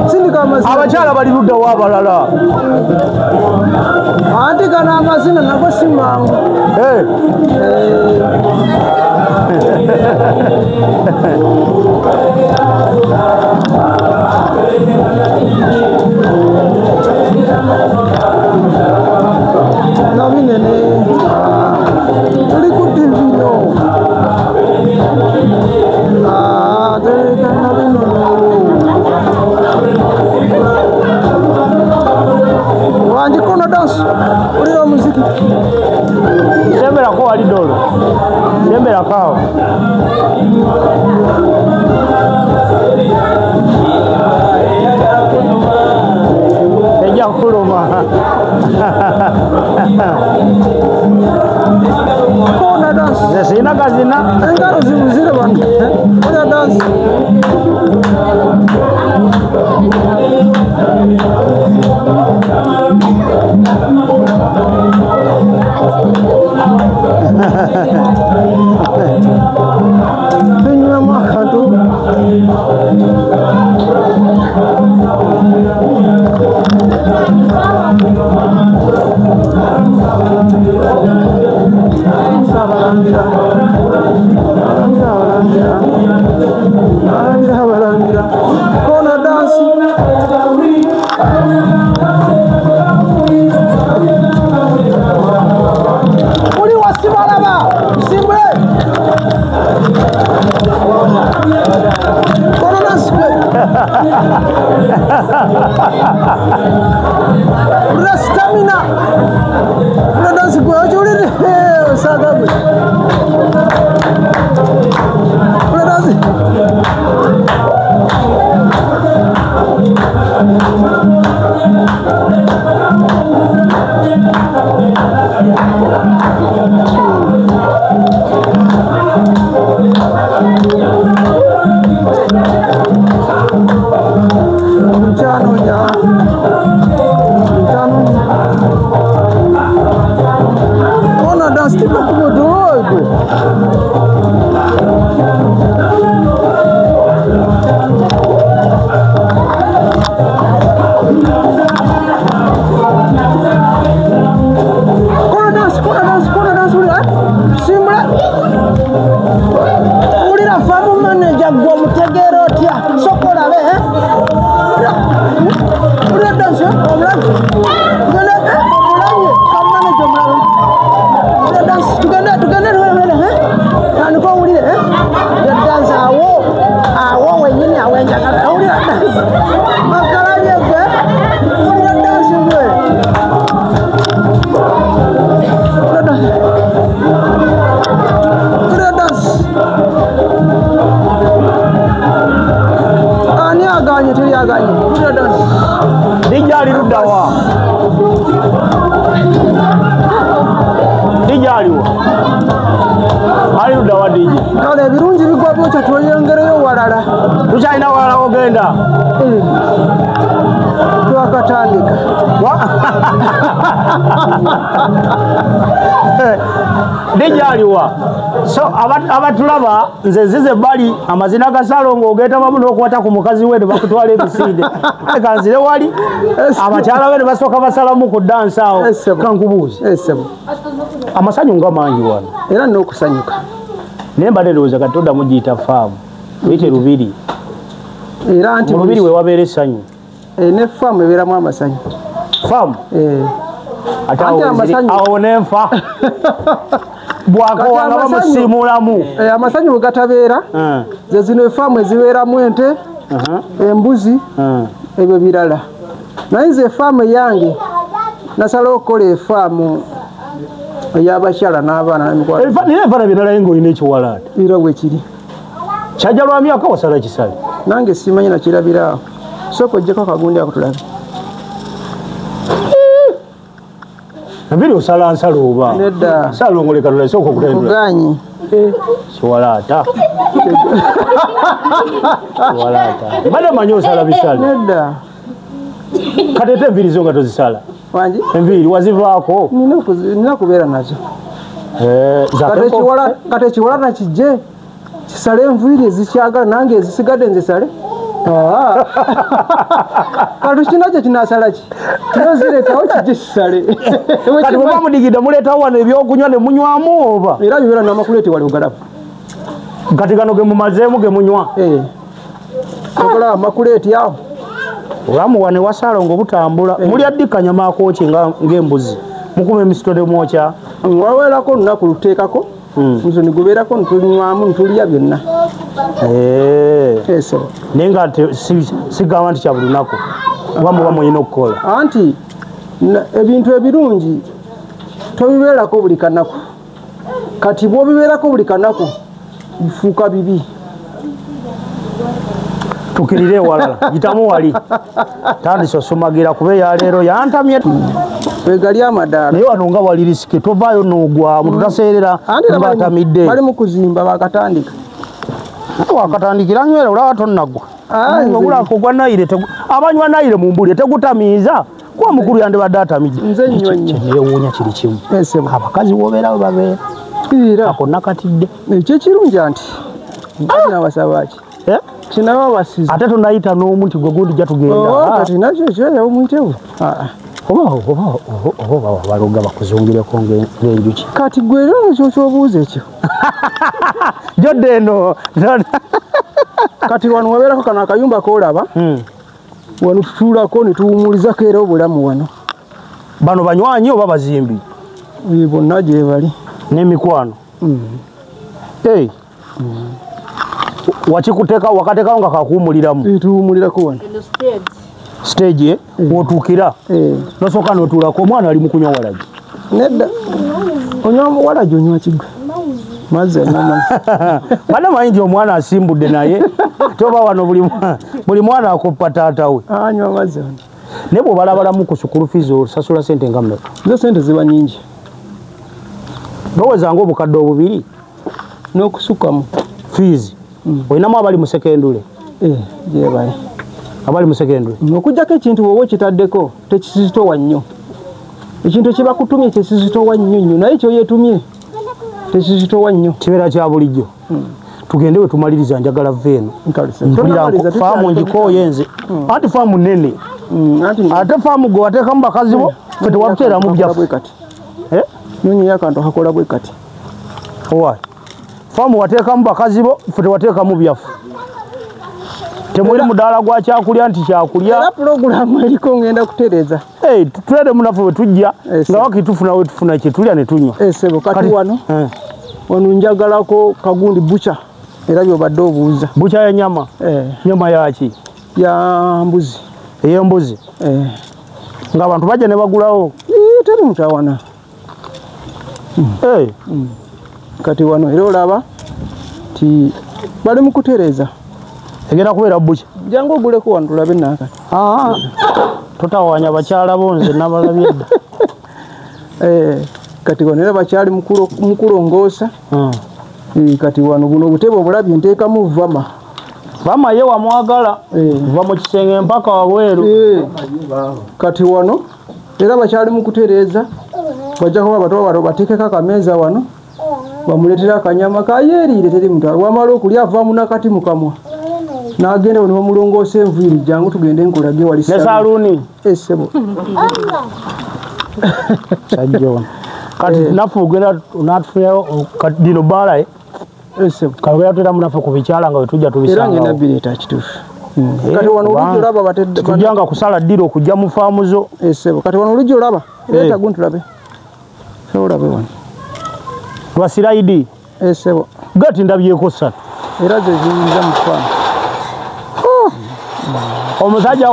sindika amazina abakyala bali ludda wabalala anti kana amazina nago simangu naminene tuli ku TV no wanji kono dance ulio muziki sembera ko ali dolo sembera kao eja kuluma kona dance sina kazina engaro zimuzire bana dance. Tunywa makatu. Kona dance. Uli wasibalaba simbe. Kona dance. Ula stamina. Ula dance kwa juli sagabu. Ula dance. Kona dance tipo como doido. Kona dance uli simba. Uli na famu manager gwa mutegero tia sokola be uli dance omlaki. Ngale omlaki famu manager omlaki. Uli dance tugende nani kwa uli ya dance awo wenyini awenja kata uli dance makala yeke uli dance ngwe. Ani aganye tuli aganye. Uli dance. Dijali rudawa. Dijali wa. Ali rudawa diji. Kale birungi bigwa byocha toyengereyo walala. Tuchaina walala ogenda. Twakatandika. Dijali wa. So abatulaba nze zize bali amazina ga Salongo ogeta bamu nokwata ku mukazi we bakutwala ebisinde. Kanzire wali abakyala we basoka basalamu ku dance awo kankubuzi. Esebo. Amasanyu ngamanyi wano. Era n'okusanyuka. Nemba leroza katoda mujita famu. Wite rubiri. Era anti rubiri we wabere sanyu. Ne famu eberamu amasanyu. Famu? Anti amasanyu. Awo nemfa. Bwako wanga bamusimulamu. Amasanyu bugatabeera. Ze zino efamu ezibeeramu ente. Embuzi. Ebyo birala. Naye nze efamu yange nasala okukola efamu ey'abakyala n'abaana n'emikwano. Efaana birala yengo ine ekiwalaata. Era bwe kiri. Kyajja lwa myaka wasala kisale. Nange simanyi nakirabiraawo. Sooka oggyeko akagundi ako tulabe. Nabiri osala nsala oba. Nedda. Salongo leka tulabe sooka okutendula. Kuganyi. Kiwalaata. Kiwalaata. Bade manyi osala bisale. Nedda. Katete enviri zo nga tozisala. Wangi? Enviri wazivaako. Nina kubeera nazo. Kati ekiwalaata kijje kisale enviiri ezikyagala nange ezisigadde nzisale. Kati kinakyo kinasala ki? Nozirekawo kijje kisale. Kati bwe bamudigidde muleetawo wano ebyokunywa ne munywamu oba? Era bibeera n'amakuleeti wali ogalaba. Kati gano ge mumazeemu ge munywa? Okola amakuleeti awo. Olamuwa ne Salongo butambula. Mulya ddikanya maakoki ng'embuzi. Mukuma emisitole mwokya. Waweerako olunaku luteekako. Nzo nigubeerako ntunywamu ntulya byonna. Naye nga sigamba nti kya buli lunaku. Wamuba muyina okukola. Anti ebintu ebirungi tobibeerako buli kanaku. Kati bw'obibeerako buli kanaku bifuuka bibi. Tukirire walala gitamu wali tandise osumagira kube ya leero yantamye wegali amadaala naye wano nga wali risiki tovaayo n'ogwa muntu taseerera mbatamidde bali mu kuzimba bakatandika wakatandikira nywera olaba tonnagwa ogula kugwa naire abanywa naire mu mbuli tegutamiiza kwa mukulu yande baddatamije nze nnyonyi yewuunya kiri kimu abakazi wobeerawo babeera era ako nakatidde ekyo kirungi anti nabasabaki kinawa basiza ate tonayita n'omu nti gwe gundi jatugenda kati nakyo kyoyawo mwitewo oba baloga bakuzungireko ng'enjuki kati gwe era nakyo kyobuuza ekyo jodde eno kati wano wabeerako kano akayumba koolaba wano tutuulako ne tuwumulizako era obulamu wano bano banywanyi oba bazimbi bonna gye bali n'emikwano wakateekawo nga kakuwumuliramu tuwumulirako wano stage wotuukira nosooka notuulako omwana ali mu kunywa walagi nedda onywa walagi onywa kigwe mazzi bana manyi nti omwana asimbudde naye toba wano buli mwana akoppa taata we anywa mazzi naye bwebalabalamu ku sukulu fees osasula sente nga mmeka zo sente ziba nyingi bawezanga obukadde obubiri n'okusukamu fees olinamu abali mu sekendule gye bali abali mu sekendule okujjako ekintu bwoba okitaddeko tekisitowa nnyo ekintu kiba kutumye tekisitowa nnyo naye kyoyeetumye tekisitowa nnyo kibeera kya bulijjo tugende we tumaliriza njagala veeno mpulira faamu njikooye nze anti faamu nnene ate faamu gwe wateekamu bakazi bo fe tewabuteeramu byaffe nonyeyo akantu akakola bwe kati owayi faamu wateekamu bakazi bo fe tewateekamu byaffe temuli mudaala gwa kyakulya nti kyakulya era pulogulaamu eriko ngenda kutereeza tulede munaffe we tujja nga wakitufuna we tufuna kyetulya ne tunywa sebo kati wano njagalako kagundi bucha era byobadde obuuza bucha ya nyama nyama yaki ya mbuzi ey'embuzi nga abantu bajja ne bagulawo teri mutawana kati wano era olaba ti bali mu kutereeza egenda kubeera bucha jangu oguleko wano tulabe naakati totawanya bakyala bonze nabalabye dda kati wano era bakyali mukulongoosa kati wano buno obutebe obulabye nteekamu vama ye wamwagala va mu kisenge mpaka wabweru kati wano era bakyali mu kutereeza bajja kuba bato bateekeko akameeza wano bamuleetera akanyama kayeeriire teri mutalo wamala okulya avaamu nakati mu kamwa n'agenda wano bamulongoosa enviiri jangu tugende nkulage wali ne saluuni esebo sajjo kati naffe ogenda natufunyayo dino baala kalugera tutera munaffe ku bikyala nga wetujja tubisangawo era ngenda bireeta kituufu kati wano olujja olaba batedde tujjanga kusala ddiro okujja mu faamu zo esebo kati wano olujja olaba leeta gu ntulabe olabe wano lwasiraidi esebo gati ndabyeko ssatu era ze ziyinza mu faamu omusajja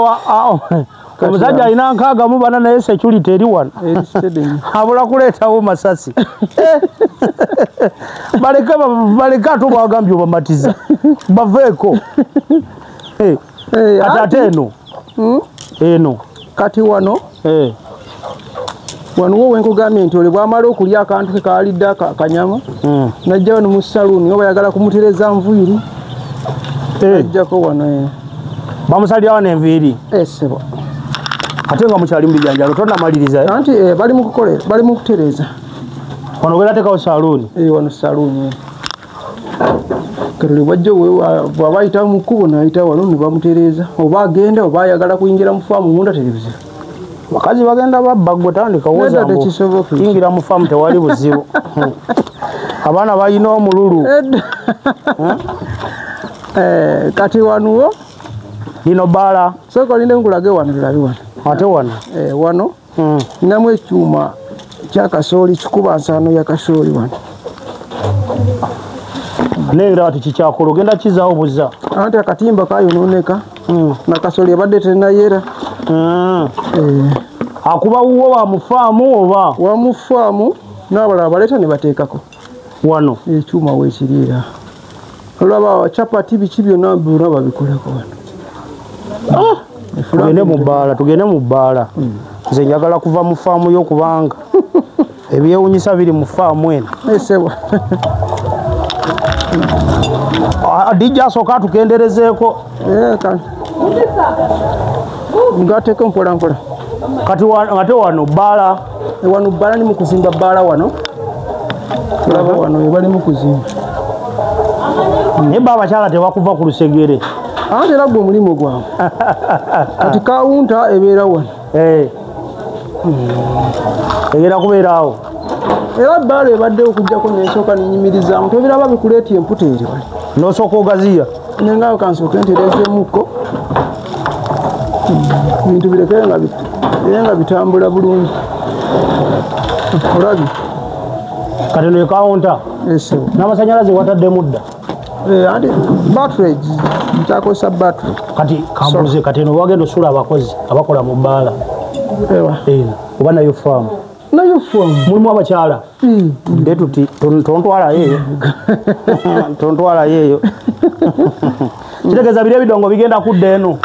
alina nkagamu bana naye security eri wano abula kuleetawo masasi baleke ate obwagambye obamatiza baveeko kati ate eno kati wano wo wenkugambye nti oli bwamala okulya akantu ke kaalidde akanyama najja wano mu saluuni oba yagala kumutereza nviiri ajjako wano bamusalirawo n'enviiri esebo ate nga mukyali mubijanjalo tonnamaliriza anti bali mu kutereeza wano ogenda teekawo saluuni wano saluuni katole bwajja bw'aba ayita mu kkubo n'ayita wano ne bamutereeza oba agenda oba ayagala kuyingira mu faamu munda teri buzibu bakazi bagenda babba gwe tandika yingira mu faamu tewali buzibu abaana balina omululu kati wanuwo lino baala sooka olinde nkulage wano tulabe wano ate wano wano ninamu ekyuma kyakasooli kikuba nsaano ya kasooli wano nengera bati kikyakolo ogenda kizaawo buzza anti akatimba kayonooneka nakasooli abadde tenayera akuba wuwo wa mufaamu oba wa mufaamu n'abalala baleeta ne bateekako wano ekyuma weekiriira olaba capati biki byonna byonna babikoleko wano tugende mu bbaala nze njagala kuva mu faamu y'okubanga ebyewunyisa biri mu faamu eno esebwa Adija soka tukenderezeeko. Kale. Ngateko mpola mpola. Kati ngate wano bala. Wano bala ni mukuzimba bala wano. Kulaba wano bali mukuzimba. Ne baba chala tewakuva ku lusegere. Ate labwo mulimo gwa. Kati kaunta ebeera wano. Egera kubeerawo. Era bala ebadde okujjako n'ensooka ninyimiriza mu tebiraba bikuleeta emputeeri wali. N'osooka ogaziya. Nenga kansooka entereezemuko. Bintu birekere nga bitambula bulungi. Olabi. Kati ne kaunta. Ese. N'amasanyalaze watadde mudda. Andi battery ntakosa battery. Kati kambuze kati no wagendo sula abakozi abakola mu bbaala. Ewa. Oba nayo famu. Nayo famu. Mulimu abakyala. Ndetuti tontwala yeyo. Tontwala yeyo. Kitegeza bire bidongo bigenda kudda eno.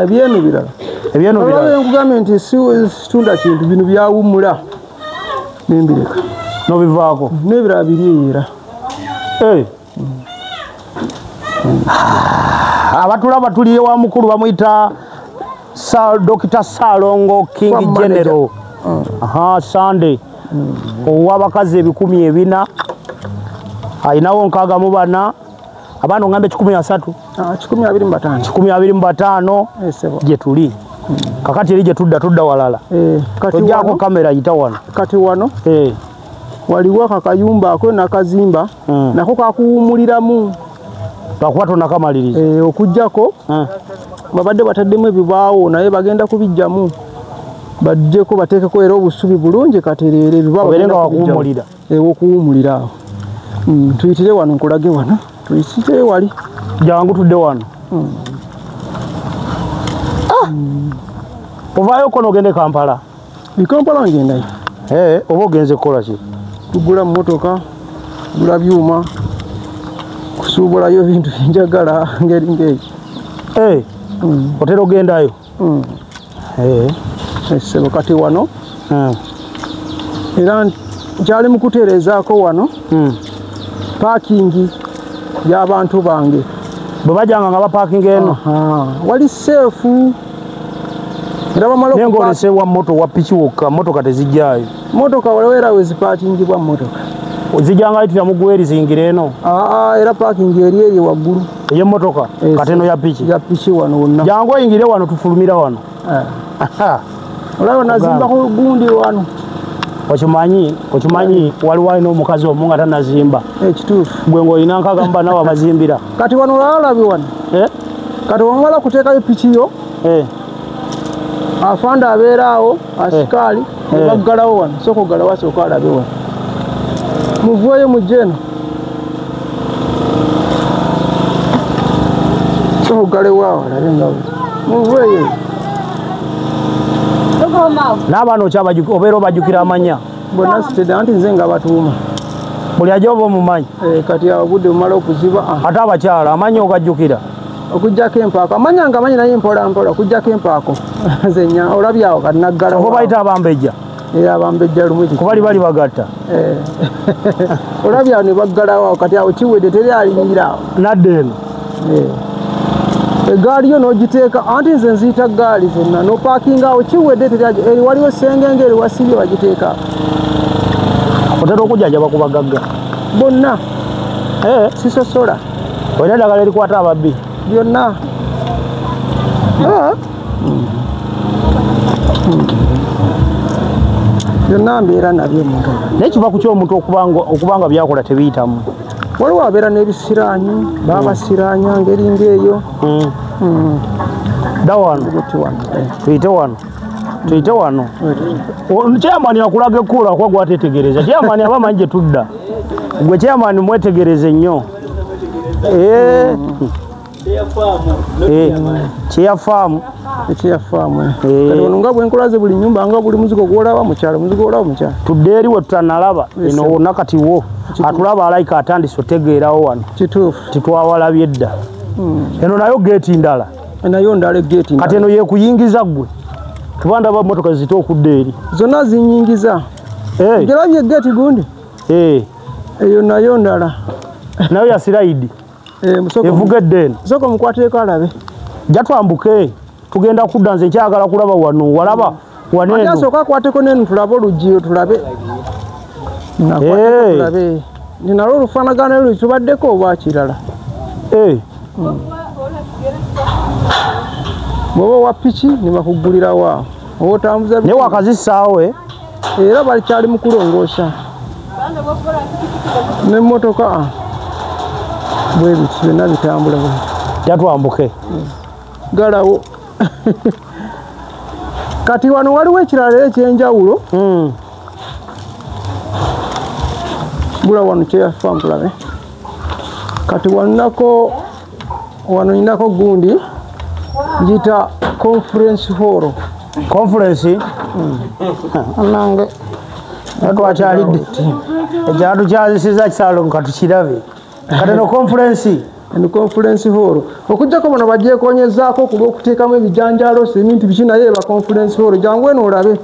Ebyenu birala. Ebyenu birala. Olaba engugamente situndwa kintu bino byawumula. Nembireka. No bivaako. Nebirala biri era. Abatulaba tuli wa mukulu bamuyita Dr. Salongo King General. Sunday. Owabakazi ebikumi ebina. Ayinawo nkaaga mu bana. Abana ngambe 13. 15 je tuli. Kakati eri je tudda walala. Kati jako kamera yita wano. Kati wano. Waliwo kakayumba ako nakazimba nako kakuwumuliramu. Bakwato nakamaliriza. Okujjako babadde bataddemu ebibaawo naye bagenda kubijjamu. Bajjeko bateekeko era obusubi bulungi katerere ebibaawo berenga wakuwumulira. Okuwumulira. Tuyitire wano nkulage wano. Tuyitire wali. Jangu tudde wano. Ovaayo kono ogende Kampala. Kampala ngendayo. Oba ogenze kukola ki? Tugula mmotoka, tugula byuma, kusuubulayo bintu njagala ngeri ngeyo. Otera ogendayo? Sebo kati wano. Era nkyali mu kutereezaako wano. Parking y'abantu bange. Bwe bajanga nga baparking eno. Wali seefu. Era bamala okupakinga moto wa piki wokka, motoka tezijjaayo. Motoka waliwo wezipakingibwa motoka. Zijjanga itira mugweri zingire eno. Era parking eri waggulu. Eyo motoka kati eno ya piki. Ya piki wano wonna. Jangu oyingire wano tufulumira wano. Olaba nazimba ku gundi wano. Okimanyi waliwo alina omukazi omu nga tanazimba. Ekituufu. Gwe ng'olina nkagamba nawe abazimbira. Kati wano olalabi wano. Kati wamala kuteekayo piki yo. Afanda abeeraawo asikaali baggalawo wano. Sooka oggalawo asooka alabe wano. Muveeyo mujje eno. Sooka oggalewo awo alabe nga muveeyo. N'abaana obeera obajjukira amanya. Bonna sitedde anti nze nga batuuma. Buli ajja oba omumanyi. Kati awo obudde bumala okuziba. Ate abakyala amanya ogajjukira. Okujjako empaako amanya nga manyi naye mpola okujjako empaako zenya olabye awo kati naggala oba bayita abambejja. Abambejja lumu kuba bali bagatta. Olabye awo ne baggalawo kati awo kiwedde teri alingira awo nadde eno. Egaali yo n'ogiteeka anti nze nziyita gaali zonna n'opaakinga awo kiwedde teri waliwo sengenge eri wasibye bagiteeka. Otera okujjajaba ku bagagga bonna. Sisosola. Olina eddagala erikwata ababbi byonna. Byonna mbeera nabyo omuntu. Naye kiva ku ky'omuntu okubanga byakola tebiyitamu. Waliwo abeera n'ebisiraanyi baba basiraanya ngeri ng'eyo. Dda wano tuyite wano. Chairman akulaga ekkula kwa gwatetegereza. Chairman aba amanyi gye tudda. Gwe chairman mwetegereze nnyo. Kyeyafaamu. Kati wano nga bwenkulaze buli nyumba nga buli muzigo gwolaba mukyalo tudde eri we tutanalaba eno wonna kati wo atulaba alayika atandise otegeerawo wano. Kituufu. Titwawalabye edda. Eno nayo geeti ndala. Nayo ndala geeti ndala. Kati eno yeekuyingiza ggwe. Kuba ndaba motoka ziyita okudda eri. Zonna zinyingiza. Gerabye geeti gundi. Eyo nayo ndala. Nayo ya sirayidi. evugedde soko mukwateko alabe jatwambuke tugenda kudda nze kyagala kulaba wano walaba waneno asoka akwateko nenu tulabe olujiyo tulabe tulabe ninalo olufaanagano lwitubaddeko oba kirala bwoba wa piki nebakugulira wa oba otambuza naye wakazisaawe era balikyali mu kulongoosa n'emmotoka bwe biti byonna bitambula jatwambuke galawo kati wano waliwo ekirala ekyenjawulo bula wano kyeyafa mpulabe kati wano inako gundi gita conference hall nange atwakyalidde ekyatu kyazisiza kisalo katukirabe kati no conference hall okujjako bano bagyekonyezaako ku lw'okuteekamu ebijanjalo ebintu biki naye eba conference hall jangu eno olabe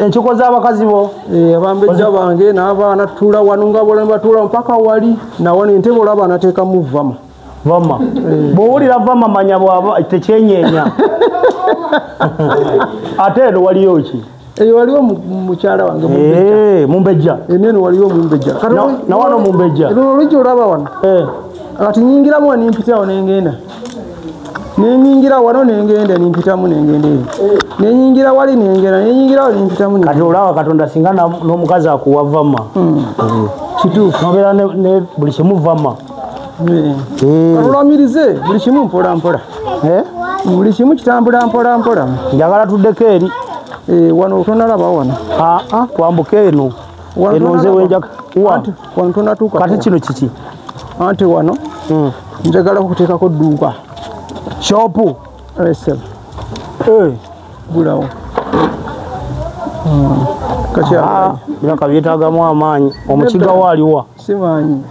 enkiko z'abakazi bo abambejja bange n'abaana tutuula wano nga bola batuula mpaka wali nawano entebe olaba anateekamu vama bw'owulira vama manya bwaba tekyenyeenya ate eno waliyo ki eyo waliwo mukyala wange mumbejja eneno waliwo mumbejja nawano mumbejja olujja olaba wano kati nyingiramu wa nimpitawo nengenda nenyingira wano nengenda nimpitamu nengenda eri nenyingira wali nengenda nenyingirawo nimpitamu kati olaba katonda singa n'omukazi akuwa vama kituufu nobeera ne buli kimu vama olwamirize buli kimu mpola mpola buli kimu kitambula mpola mpola njagala tuddeko eri wano tonalaba wano twambuke eno nze wenjaka wano tonatuuka kati kino kiki anti wano njagala kuteekako dduuka shopu gulawo biraka byetaagamu amaanyi omukiga waaliwa simanyi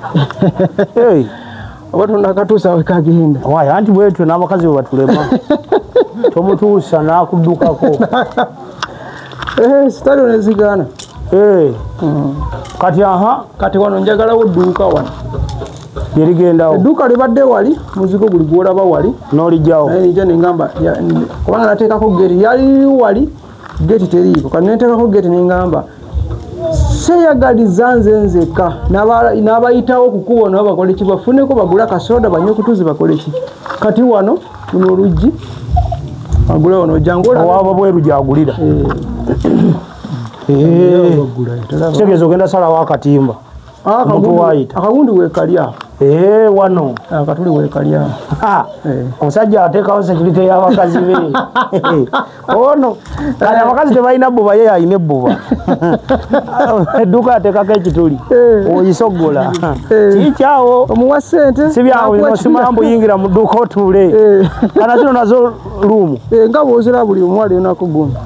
oba tonakatuusa wekagenda wayi anti bwetyo n'abakazi bwe batulema tomutuusa n'akuddukako sitali onezigaana kati wano njagalawo dduuka wano yerigendawo edduuka libadde wali muzigo guli gwolaba wali n'olijjawo naye nija nengamba kubanga nateekako geti yali wali geti teriiko kati neteekako geti nengamba seyagaliza nze nzeka n'abayitawo kukuba nabo bakole ki bafuneko bagula kasoda banywe okutuzi bakole ki kati wano luno oluggi agula wano owaba bweru gyagulira kitegeeza ogenda salawo akatimba akagundi wekalya wano akatuli wekalya omusajja ateekawo sekirite y'abakazi be ono kati abakazi tebalina bbuba ye alina ebbuba edduuka ateekako ekituli oyisogola kikyawo omuwa sente sibyawo simambu yingira mu dduuka otuule kana zino nazo luumu nga bwozira buli omuwala enako gundi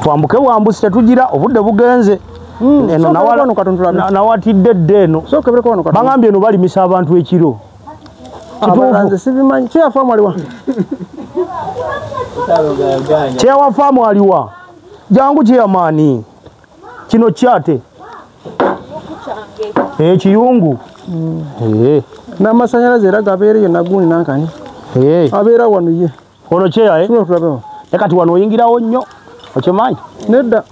twambuke bwambusi tetugira obudde bugenze eno nawatidde dde eno bagambye eno balimisa abantu ekiro kyewafaamu aliwa jangu kyeyamaani kino kyate ekiyungu n'amasanyalaze era gabeereyo nagundi nankani abeera wano ye ono kyeyaye kati wano oyingirawo nnyo okimanyi nedda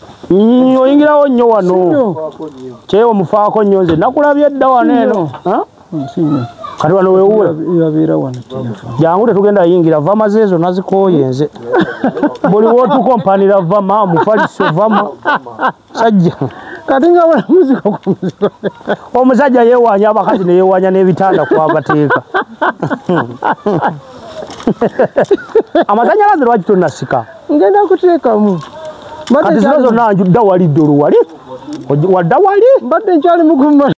oyingirawo nnyo wano kyeyo omufaako nnyo nze nakulabye dda wano eno kati wano wewuwe jangu tetugenda yingira vama zeezo nazikooye nze buli wootukompanira vama mufaliso vama sajja kati nga muziko omusajja yeewanya abakazi neyeewanya n'ebitanda kwabateeka amasanyalaze lwaki tonasika ngenda kuteekamu kati zino zonna njudda walidde oluwali wadda wali mbadde nkyali muguma